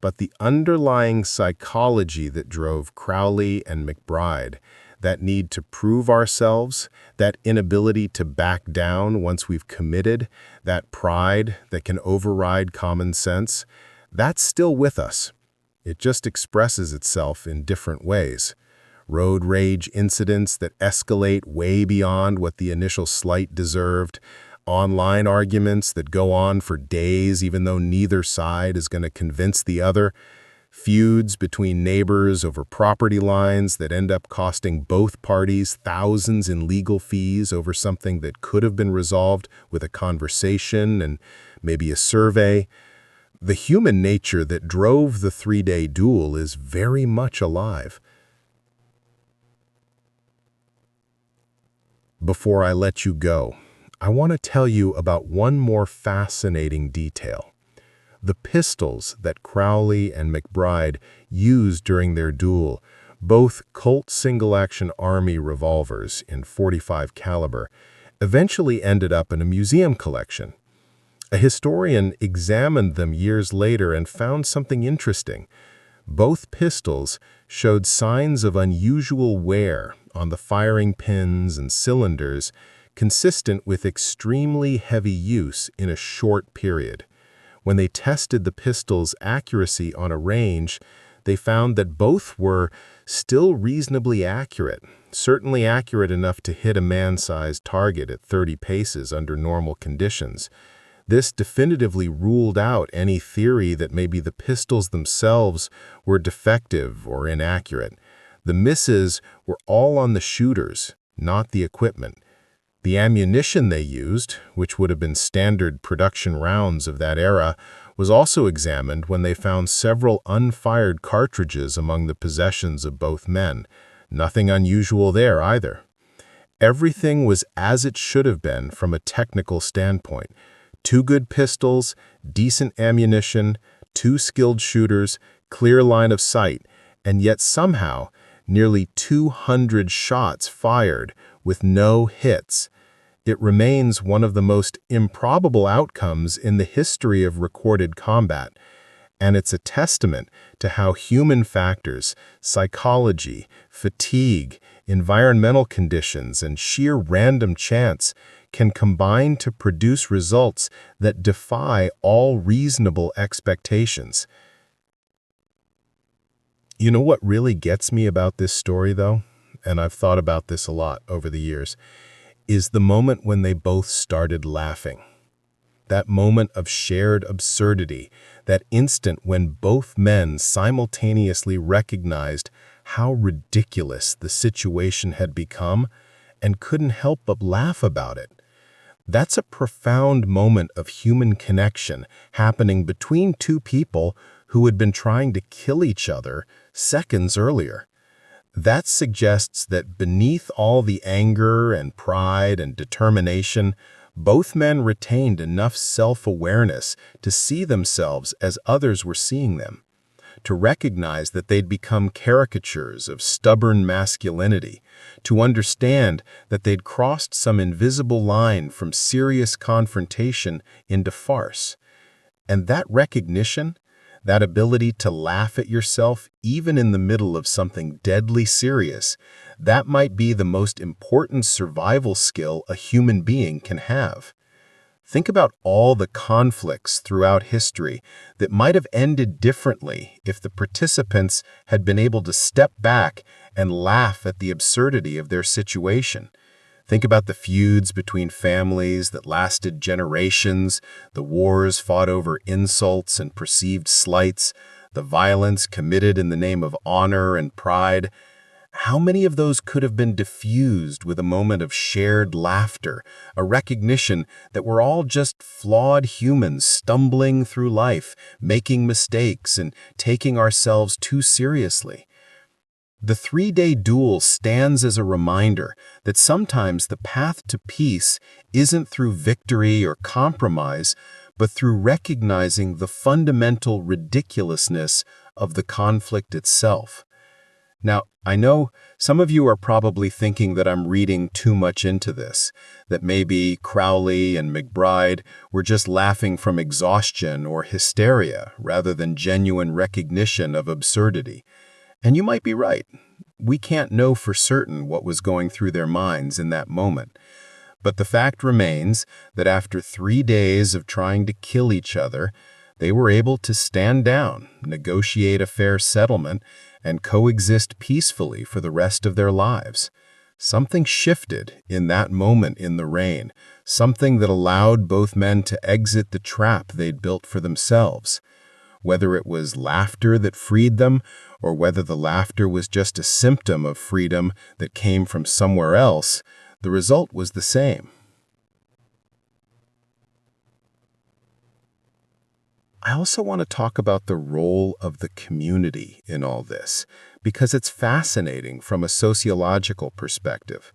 but the underlying psychology that drove Crowley and McBride, that need to prove ourselves, that inability to back down once we've committed, that pride that can override common sense, that's still with us. It just expresses itself in different ways. Road rage incidents that escalate way beyond what the initial slight deserved, online arguments that go on for days even though neither side is going to convince the other, feuds between neighbors over property lines that end up costing both parties thousands in legal fees over something that could have been resolved with a conversation and maybe a survey. The human nature that drove the three-day duel is very much alive. Before I let you go, I want to tell you about one more fascinating detail. The pistols that Crowley and McBride used during their duel, both Colt single-action Army revolvers in .45 caliber, eventually ended up in a museum collection. A historian examined them years later and found something interesting. Both pistols showed signs of unusual wear on the firing pins and cylinders, consistent with extremely heavy use in a short period. When they tested the pistol's accuracy on a range, they found that both were still reasonably accurate, certainly accurate enough to hit a man-sized target at 30 paces under normal conditions. This definitively ruled out any theory that maybe the pistols themselves were defective or inaccurate. The misses were all on the shooters, not the equipment. The ammunition they used, which would have been standard production rounds of that era, was also examined when they found several unfired cartridges among the possessions of both men. Nothing unusual there either. Everything was as it should have been from a technical standpoint. 2 good pistols, decent ammunition, 2 skilled shooters, clear line of sight, and yet somehow nearly 200 shots fired with no hits. It remains one of the most improbable outcomes in the history of recorded combat, and it's a testament to how human factors, psychology, fatigue, environmental conditions, and sheer random chance can combine to produce results that defy all reasonable expectations. You know what really gets me about this story, though, and I've thought about this a lot over the years, is the moment when they both started laughing. That moment of shared absurdity, that instant when both men simultaneously recognized how ridiculous the situation had become and couldn't help but laugh about it. That's a profound moment of human connection happening between 2 people who had been trying to kill each other seconds earlier. That suggests that beneath all the anger and pride and determination, both men retained enough self-awareness to see themselves as others were seeing them, to recognize that they'd become caricatures of stubborn masculinity, to understand that they'd crossed some invisible line from serious confrontation into farce. And that recognition, that ability to laugh at yourself even in the middle of something deadly serious, that might be the most important survival skill a human being can have. Think about all the conflicts throughout history that might have ended differently if the participants had been able to step back and laugh at the absurdity of their situation. Think about the feuds between families that lasted generations, the wars fought over insults and perceived slights, the violence committed in the name of honor and pride. How many of those could have been diffused with a moment of shared laughter, a recognition that we're all just flawed humans stumbling through life, making mistakes and taking ourselves too seriously? The three-day duel stands as a reminder that sometimes the path to peace isn't through victory or compromise, but through recognizing the fundamental ridiculousness of the conflict itself. Now, I know some of you are probably thinking that I'm reading too much into this, that maybe Crowley and McBride were just laughing from exhaustion or hysteria rather than genuine recognition of absurdity. And you might be right. We can't know for certain what was going through their minds in that moment. But the fact remains that after 3 days of trying to kill each other, they were able to stand down, negotiate a fair settlement, and coexist peacefully for the rest of their lives. Something shifted in that moment in the rain, something that allowed both men to exit the trap they'd built for themselves. Whether it was laughter that freed them, or whether the laughter was just a symptom of freedom that came from somewhere else, the result was the same. I also want to talk about the role of the community in all this, because it's fascinating from a sociological perspective.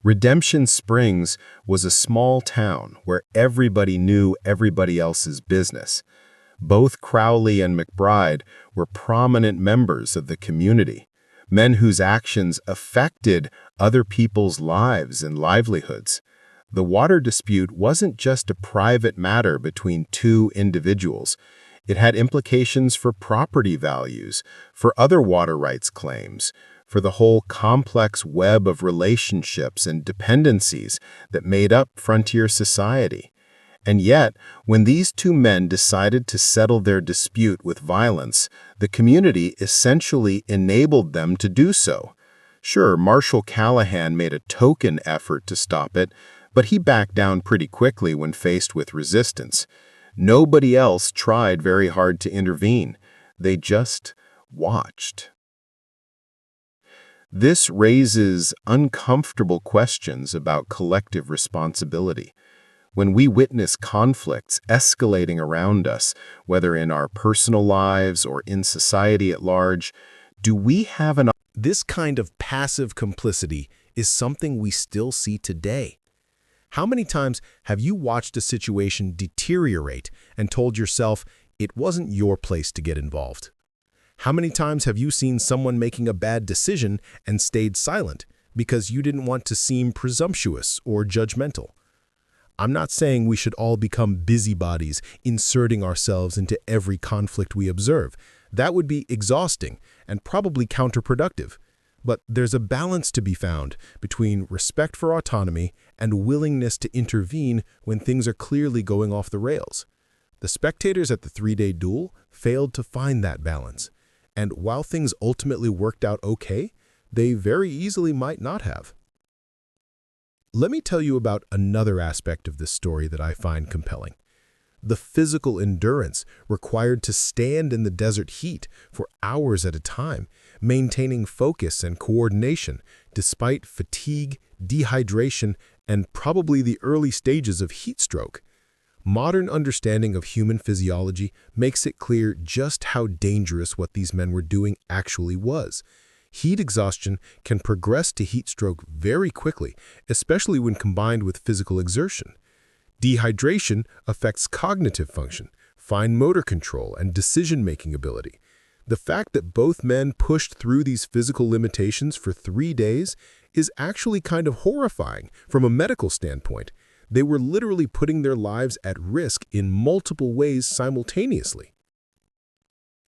Redemption Springs was a small town where everybody knew everybody else's business. Both Crowley and McBride were prominent members of the community, men whose actions affected other people's lives and livelihoods. The water dispute wasn't just a private matter between two individuals. It had implications for property values, for other water rights claims, for the whole complex web of relationships and dependencies that made up frontier society. And yet, when these two men decided to settle their dispute with violence, the community essentially enabled them to do so. Sure, Marshal Callahan made a token effort to stop it, but he backed down pretty quickly when faced with resistance. Nobody else tried very hard to intervene. They just watched. This raises uncomfortable questions about collective responsibility. When we witness conflicts escalating around us, whether in our personal lives or in society at large, do we have an... This kind of passive complicity is something we still see today. How many times have you watched a situation deteriorate and told yourself it wasn't your place to get involved? How many times have you seen someone making a bad decision and stayed silent because you didn't want to seem presumptuous or judgmental? I'm not saying we should all become busybodies, inserting ourselves into every conflict we observe. That would be exhausting and probably counterproductive. But there's a balance to be found between respect for autonomy and willingness to intervene when things are clearly going off the rails. The spectators at the 3-day duel failed to find that balance. And while things ultimately worked out okay, they very easily might not have. Let me tell you about another aspect of this story that I find compelling. The physical endurance required to stand in the desert heat for hours at a time, maintaining focus and coordination despite fatigue, dehydration, and probably the early stages of heat stroke. Modern understanding of human physiology makes it clear just how dangerous what these men were doing actually was. Heat exhaustion can progress to heat stroke very quickly, especially when combined with physical exertion. Dehydration affects cognitive function, fine motor control, and decision-making ability. The fact that both men pushed through these physical limitations for 3 days is actually kind of horrifying from a medical standpoint. They were literally putting their lives at risk in multiple ways simultaneously.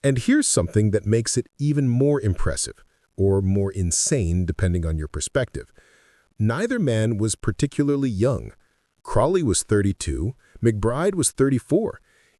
And here's something that makes it even more impressive, or more insane depending on your perspective. Neither man was particularly young. Crowley was 32, McBride was 34.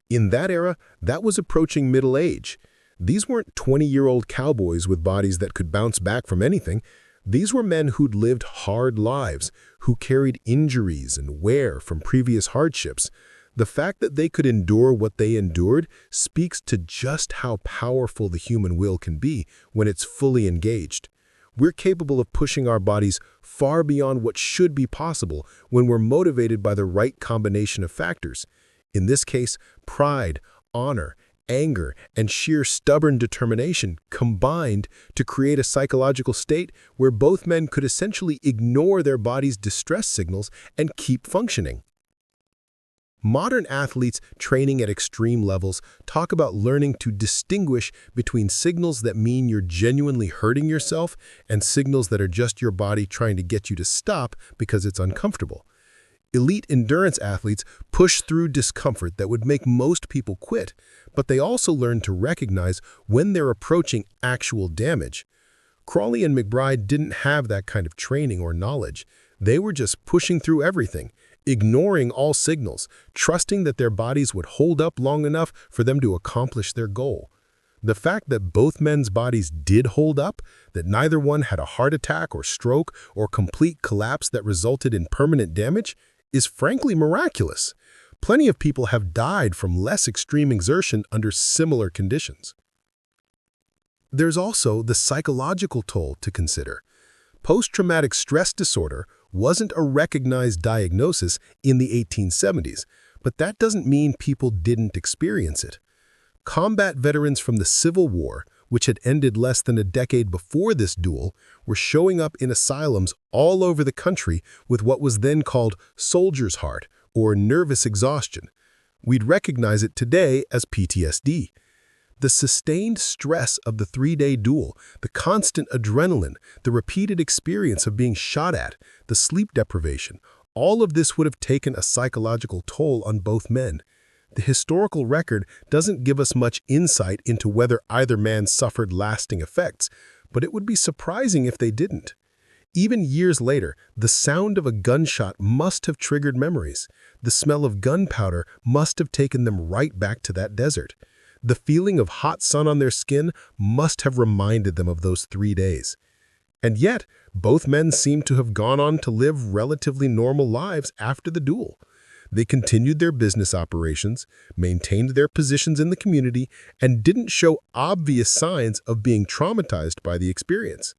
In that era, that was approaching middle age. These weren't 20-year-old cowboys with bodies that could bounce back from anything. These were men who'd lived hard lives, who carried injuries and wear from previous hardships. The fact that they could endure what they endured speaks to just how powerful the human will can be when it's fully engaged. We're capable of pushing our bodies far beyond what should be possible when we're motivated by the right combination of factors. In this case, pride, honor, anger, and sheer stubborn determination combined to create a psychological state where both men could essentially ignore their body's distress signals and keep functioning. Modern athletes training at extreme levels talk about learning to distinguish between signals that mean you're genuinely hurting yourself and signals that are just your body trying to get you to stop because it's uncomfortable. Elite endurance athletes push through discomfort that would make most people quit, but they also learn to recognize when they're approaching actual damage. Crawley and McBride didn't have that kind of training or knowledge. They were just pushing through everything, ignoring all signals, trusting that their bodies would hold up long enough for them to accomplish their goal. The fact that both men's bodies did hold up, that neither one had a heart attack or stroke or complete collapse that resulted in permanent damage, is frankly miraculous. Plenty of people have died from less extreme exertion under similar conditions. There's also the psychological toll to consider. Post-traumatic stress disorder wasn't a recognized diagnosis in the 1870s, but that doesn't mean people didn't experience it. Combat veterans from the Civil War, which had ended less than a decade before this duel, were showing up in asylums all over the country with what was then called soldier's heart or nervous exhaustion. We'd recognize it today as PTSD. The sustained stress of the three-day duel, the constant adrenaline, the repeated experience of being shot at, the sleep deprivation, all of this would have taken a psychological toll on both men. The historical record doesn't give us much insight into whether either man suffered lasting effects, but it would be surprising if they didn't. Even years later, the sound of a gunshot must have triggered memories. The smell of gunpowder must have taken them right back to that desert. The feeling of hot sun on their skin must have reminded them of those 3 days. And yet, both men seem to have gone on to live relatively normal lives after the duel. They continued their business operations, maintained their positions in the community, and didn't show obvious signs of being traumatized by the experience.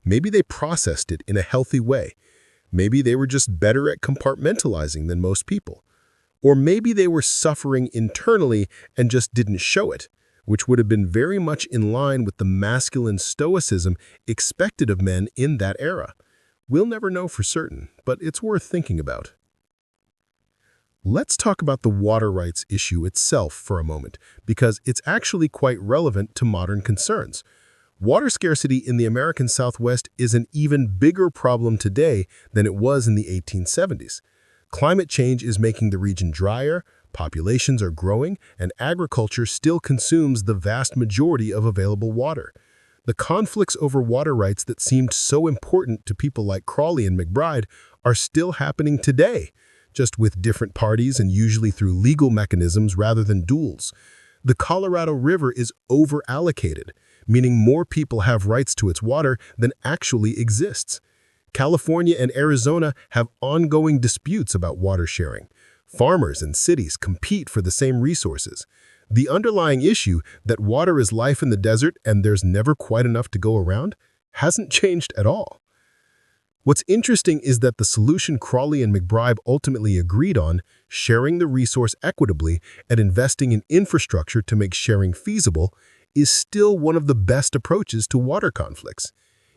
Maybe they processed it in a healthy way. Maybe they were just better at compartmentalizing than most people. Or maybe they were suffering internally and just didn't show it, which would have been very much in line with the masculine stoicism expected of men in that era. We'll never know for certain, but it's worth thinking about. Let's talk about the water rights issue itself for a moment, because it's actually quite relevant to modern concerns. Water scarcity in the American Southwest is an even bigger problem today than it was in the 1870s. Climate change is making the region drier, populations are growing, and agriculture still consumes the vast majority of available water. The conflicts over water rights that seemed so important to people like Crawley and McBride are still happening today, just with different parties and usually through legal mechanisms rather than duels. The Colorado River is over-allocated, meaning more people have rights to its water than actually exists. California and Arizona have ongoing disputes about water sharing. Farmers and cities compete for the same resources. The underlying issue that water is life in the desert and there's never quite enough to go around hasn't changed at all. What's interesting is that the solution Crawley and McBride ultimately agreed on, sharing the resource equitably and investing in infrastructure to make sharing feasible, is still one of the best approaches to water conflicts.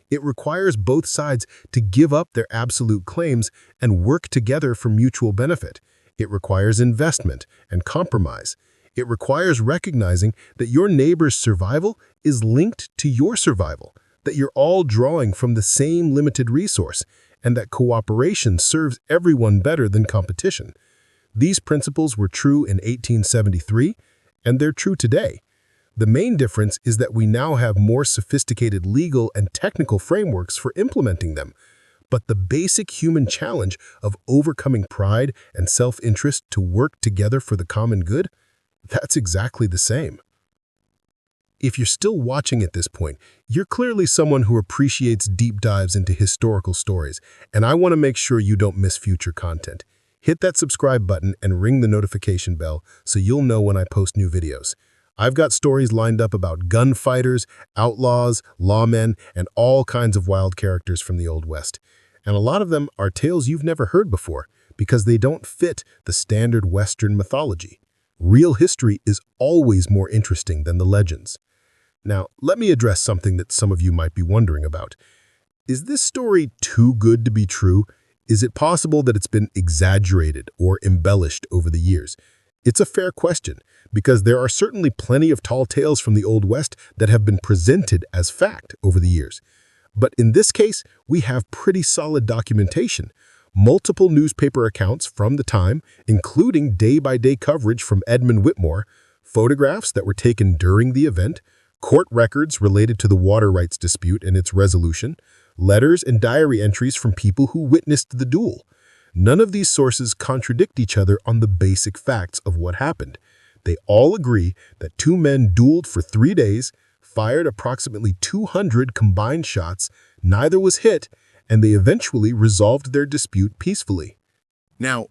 It requires both sides to give up their absolute claims and work together for mutual benefit. It requires investment and compromise. It requires recognizing that your neighbor's survival is linked to your survival, that you're all drawing from the same limited resource, and that cooperation serves everyone better than competition. These principles were true in 1873, and they're true today. The main difference is that we now have more sophisticated legal and technical frameworks for implementing them, but the basic human challenge of overcoming pride and self-interest to work together for the common good, that's exactly the same. If you're still watching at this point, you're clearly someone who appreciates deep dives into historical stories, and I want to make sure you don't miss future content. Hit that subscribe button and ring the notification bell so you'll know when I post new videos. I've got stories lined up about gunfighters, outlaws, lawmen, and all kinds of wild characters from the Old West. And a lot of them are tales you've never heard before because they don't fit the standard Western mythology. Real history is always more interesting than the legends. Now, let me address something that some of you might be wondering about. Is this story too good to be true? Is it possible that it's been exaggerated or embellished over the years? It's a fair question, because there are certainly plenty of tall tales from the Old West that have been presented as fact over the years. But in this case, we have pretty solid documentation. Multiple newspaper accounts from the time, including day-by-day coverage from Edmund Whitmore, photographs that were taken during the event, court records related to the water rights dispute and its resolution, letters and diary entries from people who witnessed the duel. None of these sources contradict each other on the basic facts of what happened. They all agree that two men dueled for 3 days, fired approximately 200 combined shots, neither was hit, and they eventually resolved their dispute peacefully. Now,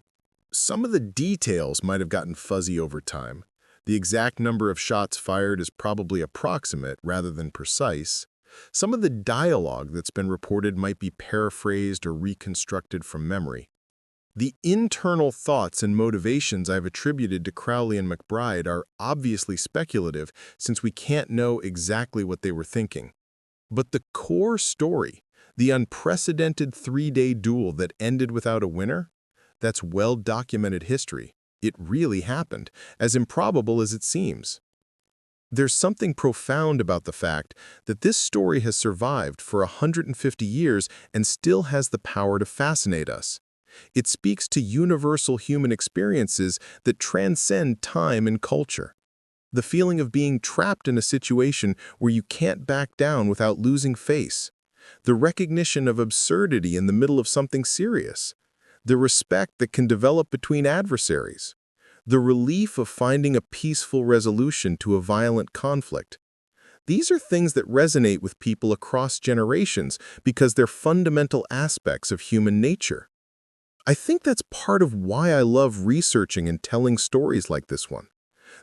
some of the details might have gotten fuzzy over time. The exact number of shots fired is probably approximate rather than precise. Some of the dialogue that's been reported might be paraphrased or reconstructed from memory. The internal thoughts and motivations I've attributed to Crowley and McBride are obviously speculative since we can't know exactly what they were thinking. But the core story, the unprecedented 3-day duel that ended without a winner, that's well-documented history. It really happened, as improbable as it seems. There's something profound about the fact that this story has survived for 150 years and still has the power to fascinate us. It speaks to universal human experiences that transcend time and culture. The feeling of being trapped in a situation where you can't back down without losing face. The recognition of absurdity in the middle of something serious. The respect that can develop between adversaries. The relief of finding a peaceful resolution to a violent conflict. These are things that resonate with people across generations because they're fundamental aspects of human nature. I think that's part of why I love researching and telling stories like this one.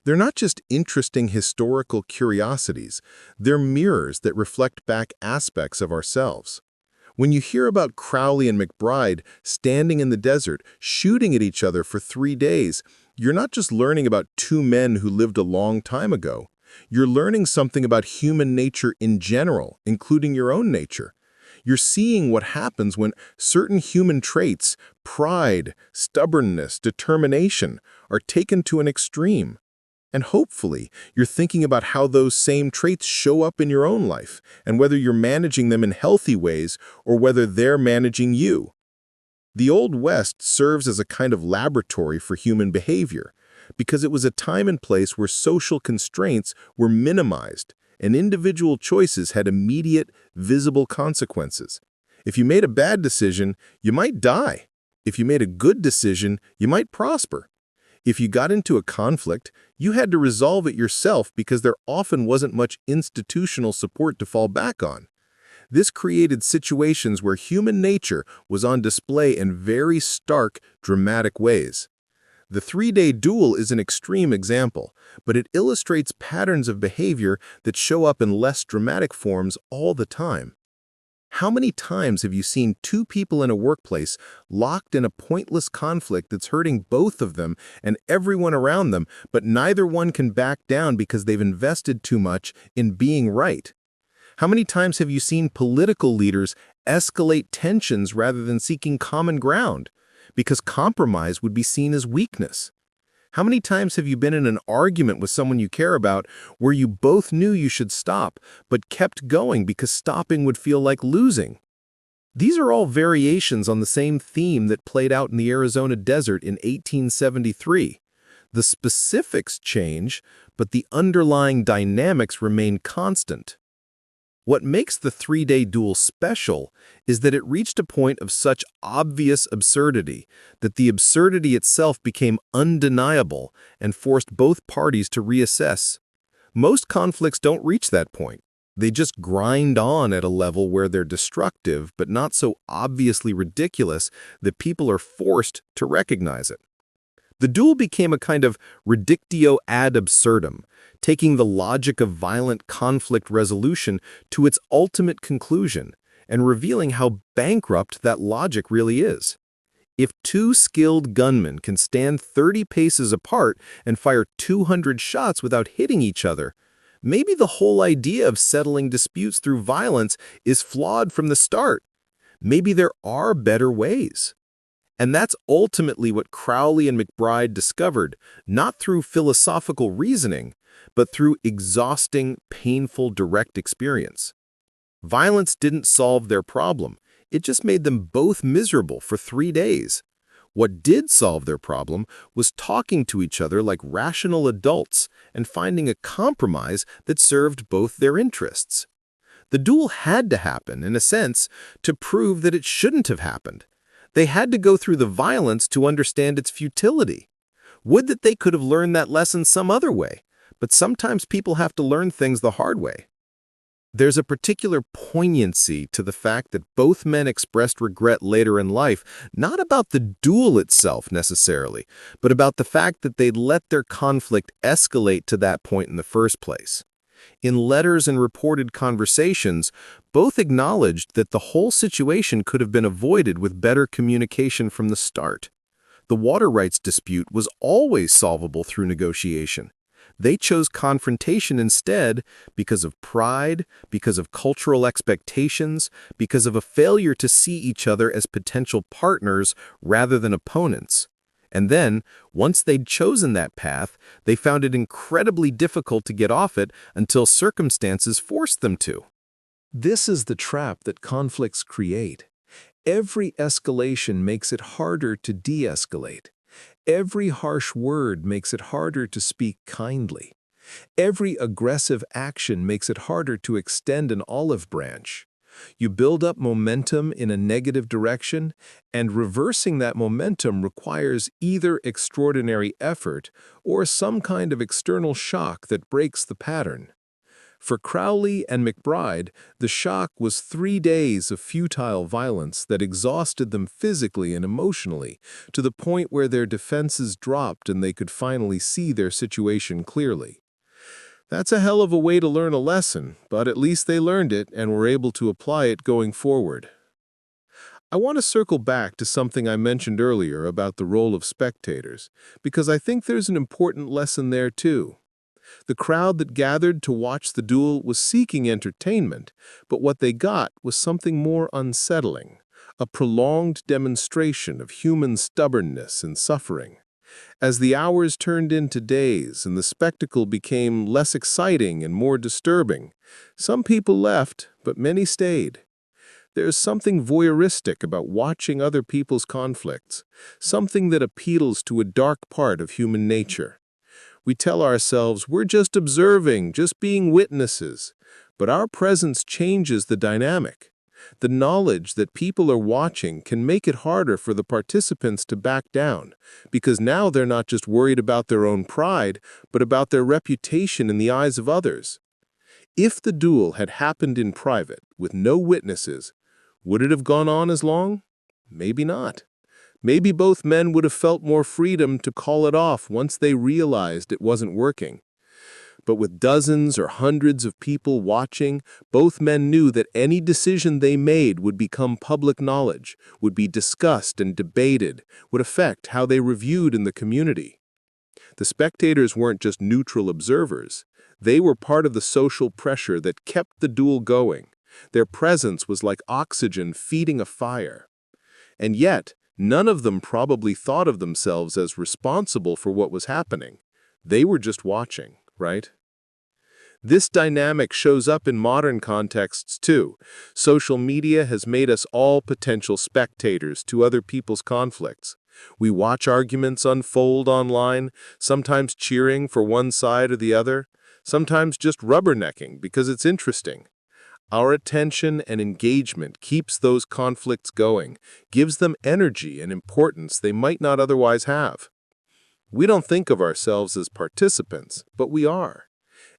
They're not just interesting historical curiosities, they're mirrors that reflect back aspects of ourselves. When you hear about Crowley and McBride standing in the desert, shooting at each other for 3 days, you're not just learning about two men who lived a long time ago. You're learning something about human nature in general, including your own nature. You're seeing what happens when certain human traits, pride, stubbornness, determination, are taken to an extreme. And hopefully, you're thinking about how those same traits show up in your own life, and whether you're managing them in healthy ways or whether they're managing you. The Old West serves as a kind of laboratory for human behavior, because it was a time and place where social constraints were minimized, and individual choices had immediate, visible consequences. If you made a bad decision, you might die. If you made a good decision, you might prosper. If you got into a conflict, you had to resolve it yourself because there often wasn't much institutional support to fall back on. This created situations where human nature was on display in very stark, dramatic ways. The 3-day duel is an extreme example, but it illustrates patterns of behavior that show up in less dramatic forms all the time. How many times have you seen two people in a workplace locked in a pointless conflict that's hurting both of them and everyone around them, but neither one can back down because they've invested too much in being right? How many times have you seen political leaders escalate tensions rather than seeking common ground? Because compromise would be seen as weakness. How many times have you been in an argument with someone you care about where you both knew you should stop, but kept going because stopping would feel like losing? These are all variations on the same theme that played out in the Arizona desert in 1873. The specifics change, but the underlying dynamics remain constant. What makes the 3-day duel special is that it reached a point of such obvious absurdity that the absurdity itself became undeniable and forced both parties to reassess. Most conflicts don't reach that point. They just grind on at a level where they're destructive but not so obviously ridiculous that people are forced to recognize it. The duel became a kind of reductio ad absurdum, taking the logic of violent conflict resolution to its ultimate conclusion and revealing how bankrupt that logic really is. If two skilled gunmen can stand 30 paces apart and fire 200 shots without hitting each other, maybe the whole idea of settling disputes through violence is flawed from the start. Maybe there are better ways. And that's ultimately what Crowley and McBride discovered, not through philosophical reasoning, but through exhausting, painful, direct experience. Violence didn't solve their problem. It just made them both miserable for 3 days. What did solve their problem was talking to each other like rational adults and finding a compromise that served both their interests. The duel had to happen, in a sense, to prove that it shouldn't have happened. They had to go through the violence to understand its futility. Would that they could have learned that lesson some other way, but sometimes people have to learn things the hard way. There's a particular poignancy to the fact that both men expressed regret later in life, not about the duel itself necessarily, but about the fact that they'd let their conflict escalate to that point in the first place. In letters and reported conversations, both acknowledged that the whole situation could have been avoided with better communication from the start. The water rights dispute was always solvable through negotiation. They chose confrontation instead because of pride, because of cultural expectations, because of a failure to see each other as potential partners rather than opponents. And then, once they'd chosen that path, they found it incredibly difficult to get off it until circumstances forced them to. This is the trap that conflicts create. Every escalation makes it harder to de-escalate. Every harsh word makes it harder to speak kindly. Every aggressive action makes it harder to extend an olive branch. You build up momentum in a negative direction, and reversing that momentum requires either extraordinary effort or some kind of external shock that breaks the pattern. For Crowley and McBride, the shock was 3 days of futile violence that exhausted them physically and emotionally, to the point where their defenses dropped and they could finally see their situation clearly. That's a hell of a way to learn a lesson, but at least they learned it and were able to apply it going forward. I want to circle back to something I mentioned earlier about the role of spectators, because I think there's an important lesson there too. The crowd that gathered to watch the duel was seeking entertainment, but what they got was something more unsettling, a prolonged demonstration of human stubbornness and suffering. As the hours turned into days and the spectacle became less exciting and more disturbing, some people left, but many stayed. There's something voyeuristic about watching other people's conflicts, something that appeals to a dark part of human nature. We tell ourselves we're just observing, just being witnesses, but our presence changes the dynamic. The knowledge that people are watching can make it harder for the participants to back down, because now they're not just worried about their own pride, but about their reputation in the eyes of others. If the duel had happened in private, with no witnesses, would it have gone on as long? Maybe not. Maybe both men would have felt more freedom to call it off once they realized it wasn't working. But with dozens or hundreds of people watching, both men knew that any decision they made would become public knowledge, would be discussed and debated, would affect how they reviewed in the community. The spectators weren't just neutral observers. They were part of the social pressure that kept the duel going. Their presence was like oxygen feeding a fire. And yet, none of them probably thought of themselves as responsible for what was happening. They were just watching, right? This dynamic shows up in modern contexts too. Social media has made us all potential spectators to other people's conflicts. We watch arguments unfold online, sometimes cheering for one side or the other, sometimes just rubbernecking because it's interesting. Our attention and engagement keeps those conflicts going, gives them energy and importance they might not otherwise have. We don't think of ourselves as participants, but we are.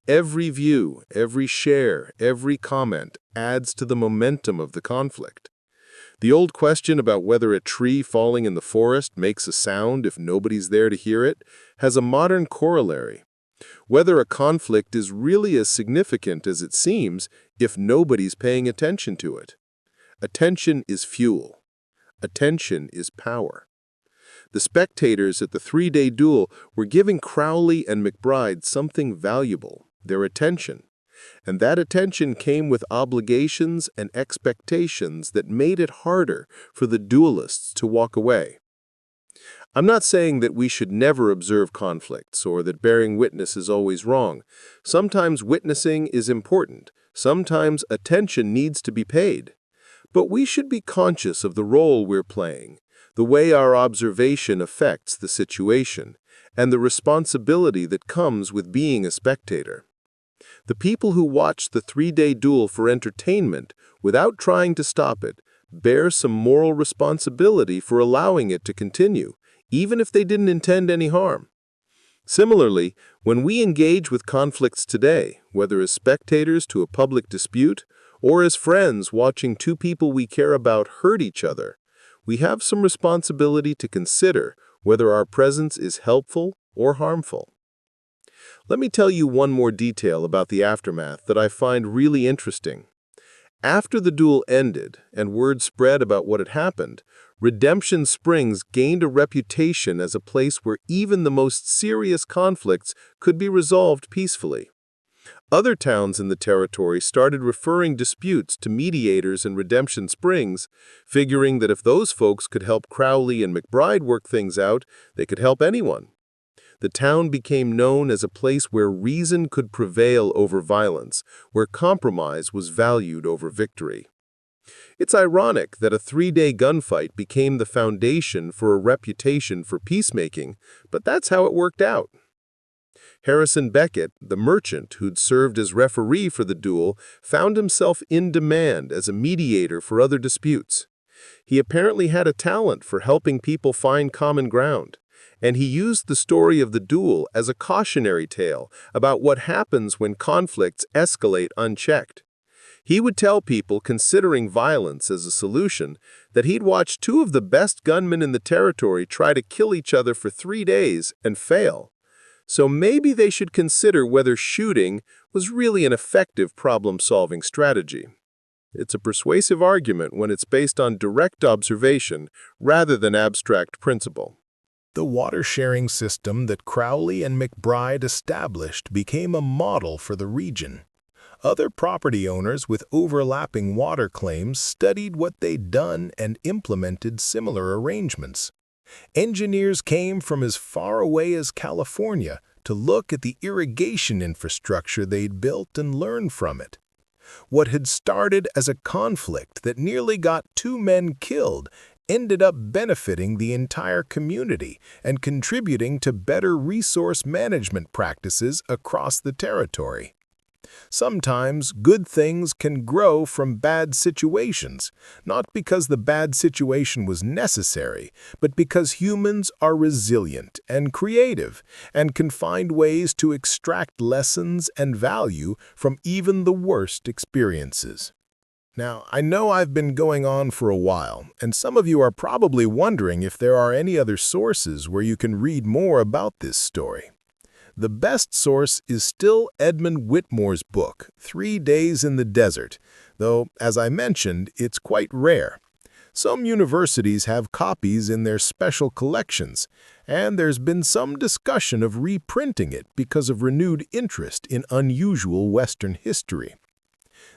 Every view, every share, every comment adds to the momentum of the conflict. The old question about whether a tree falling in the forest makes a sound if nobody's there to hear it has a modern corollary. Whether a conflict is really as significant as it seems if nobody's paying attention to it. Attention is fuel. Attention is power. The spectators at the 3-day duel were giving Crowley and McBride something valuable, their attention. And that attention came with obligations and expectations that made it harder for the duelists to walk away. I'm not saying that we should never observe conflicts or that bearing witness is always wrong. Sometimes witnessing is important. Sometimes attention needs to be paid. But we should be conscious of the role we're playing, the way our observation affects the situation, and the responsibility that comes with being a spectator. The people who watched the three-day duel for entertainment without trying to stop it bear some moral responsibility for allowing it to continue, even if they didn't intend any harm. Similarly, when we engage with conflicts today, whether as spectators to a public dispute or as friends watching two people we care about hurt each other, we have some responsibility to consider whether our presence is helpful or harmful. Let me tell you one more detail about the aftermath that I find really interesting. After the duel ended and word spread about what had happened, Redemption Springs gained a reputation as a place where even the most serious conflicts could be resolved peacefully. Other towns in the territory started referring disputes to mediators in Redemption Springs, figuring that if those folks could help Crowley and McBride work things out, they could help anyone. The town became known as a place where reason could prevail over violence, where compromise was valued over victory. It's ironic that a three-day gunfight became the foundation for a reputation for peacemaking, but that's how it worked out. Harrison Beckett, the merchant who'd served as referee for the duel, found himself in demand as a mediator for other disputes. He apparently had a talent for helping people find common ground, and he used the story of the duel as a cautionary tale about what happens when conflicts escalate unchecked. He would tell people considering violence as a solution that he'd watched two of the best gunmen in the territory try to kill each other for 3 days and fail. So maybe they should consider whether shooting was really an effective problem-solving strategy. It's a persuasive argument when it's based on direct observation rather than abstract principle. The water-sharing system that Crowley and McBride established became a model for the region. Other property owners with overlapping water claims studied what they'd done and implemented similar arrangements. Engineers came from as far away as California to look at the irrigation infrastructure they'd built and learn from it. What had started as a conflict that nearly got 2 men killed ended up benefiting the entire community and contributing to better resource management practices across the territory. Sometimes good things can grow from bad situations, not because the bad situation was necessary, but because humans are resilient and creative and can find ways to extract lessons and value from even the worst experiences. Now, I know I've been going on for a while, and some of you are probably wondering if there are any other sources where you can read more about this story. The best source is still Edmund Whitmore's book, 3 Days in the Desert, though, as I mentioned, it's quite rare. Some universities have copies in their special collections, and there's been some discussion of reprinting it because of renewed interest in unusual Western history.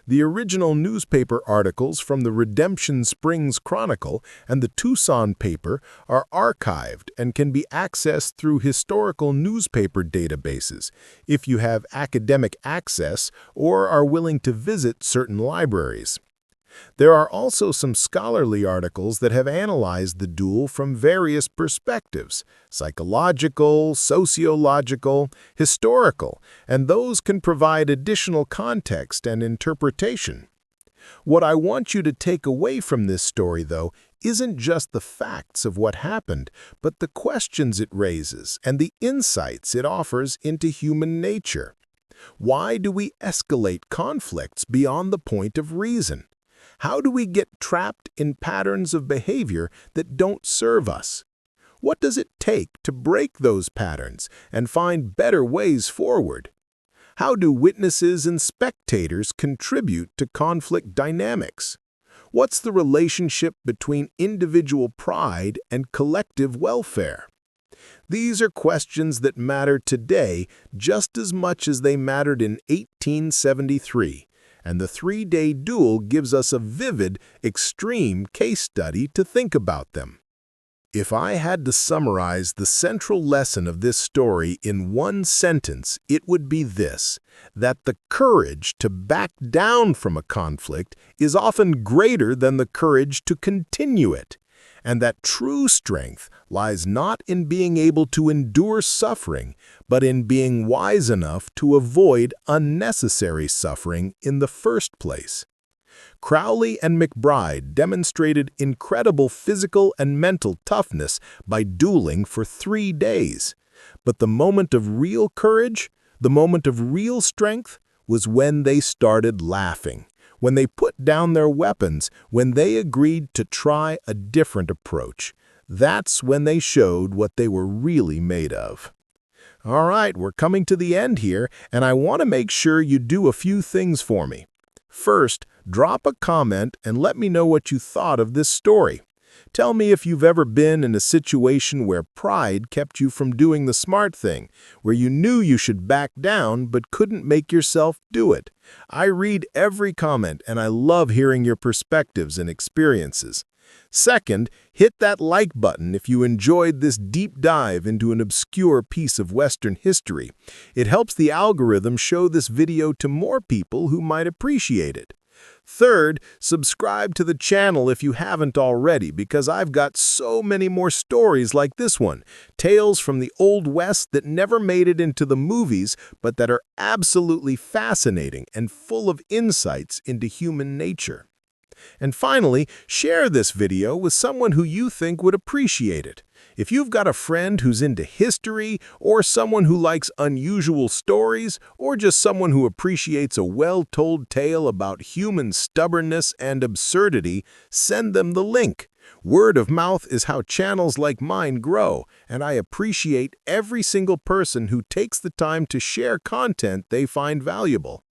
The original newspaper articles from the Redemption Springs Chronicle and the Tucson paper are archived and can be accessed through historical newspaper databases if you have academic access or are willing to visit certain libraries. There are also some scholarly articles that have analyzed the duel from various perspectives: psychological, sociological, historical, and those can provide additional context and interpretation. What I want you to take away from this story, though, isn't just the facts of what happened, but the questions it raises and the insights it offers into human nature. Why do we escalate conflicts beyond the point of reason? How do we get trapped in patterns of behavior that don't serve us? What does it take to break those patterns and find better ways forward? How do witnesses and spectators contribute to conflict dynamics? What's the relationship between individual pride and collective welfare? These are questions that matter today just as much as they mattered in 1873. And the 3-day duel gives us a vivid, extreme case study to think about them. If I had to summarize the central lesson of this story in one sentence, it would be this: that the courage to back down from a conflict is often greater than the courage to continue it, and that true strength lies not in being able to endure suffering, but in being wise enough to avoid unnecessary suffering in the first place. Crowley and McBride demonstrated incredible physical and mental toughness by dueling for 3 days. But the moment of real courage, the moment of real strength, was when they started laughing, when they put down their weapons, when they agreed to try a different approach. That's when they showed what they were really made of. All right, we're coming to the end here, and I want to make sure you do a few things for me. First, drop a comment and let me know what you thought of this story. Tell me if you've ever been in a situation where pride kept you from doing the smart thing, where you knew you should back down but couldn't make yourself do it. I read every comment and I love hearing your perspectives and experiences. Second, hit that like button if you enjoyed this deep dive into an obscure piece of Western history. It helps the algorithm show this video to more people who might appreciate it. Third, subscribe to the channel if you haven't already, because I've got so many more stories like this one, tales from the Old West that never made it into the movies, but that are absolutely fascinating and full of insights into human nature. And finally, share this video with someone who you think would appreciate it. If you've got a friend who's into history, or someone who likes unusual stories, or just someone who appreciates a well-told tale about human stubbornness and absurdity, send them the link. Word of mouth is how channels like mine grow, and I appreciate every single person who takes the time to share content they find valuable.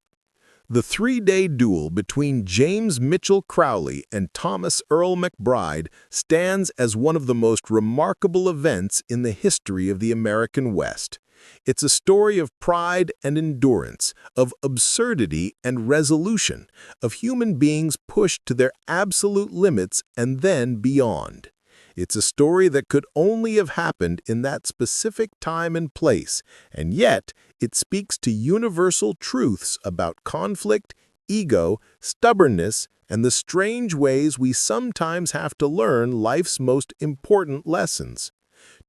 The 3-day duel between James Mitchell Crowley and Thomas Earl McBride stands as one of the most remarkable events in the history of the American West. It's a story of pride and endurance, of absurdity and resolution, of human beings pushed to their absolute limits and then beyond. It's a story that could only have happened in that specific time and place, and yet it speaks to universal truths about conflict, ego, stubbornness, and the strange ways we sometimes have to learn life's most important lessons.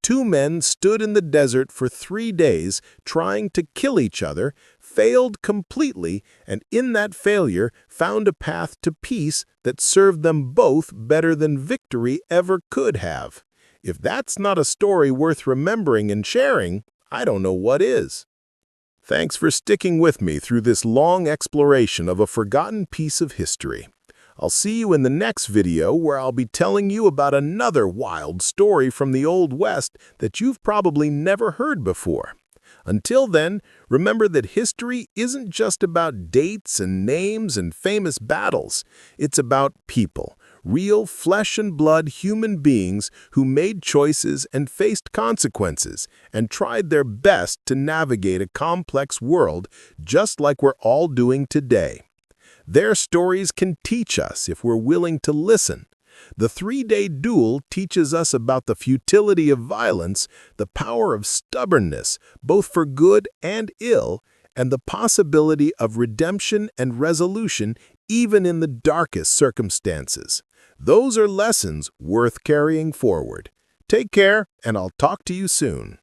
Two men stood in the desert for 3 days trying to kill each other, failed completely, and in that failure found a path to peace that served them both better than victory ever could have. If that's not a story worth remembering and sharing, I don't know what is. Thanks for sticking with me through this long exploration of a forgotten piece of history. I'll see you in the next video, where I'll be telling you about another wild story from the Old West that you've probably never heard before. Until then, remember that history isn't just about dates and names and famous battles. It's about people, real flesh and blood human beings who made choices and faced consequences and tried their best to navigate a complex world, just like we're all doing today. Their stories can teach us if we're willing to listen. The 3-day duel teaches us about the futility of violence, the power of stubbornness, both for good and ill, and the possibility of redemption and resolution even in the darkest circumstances. Those are lessons worth carrying forward. Take care, and I'll talk to you soon.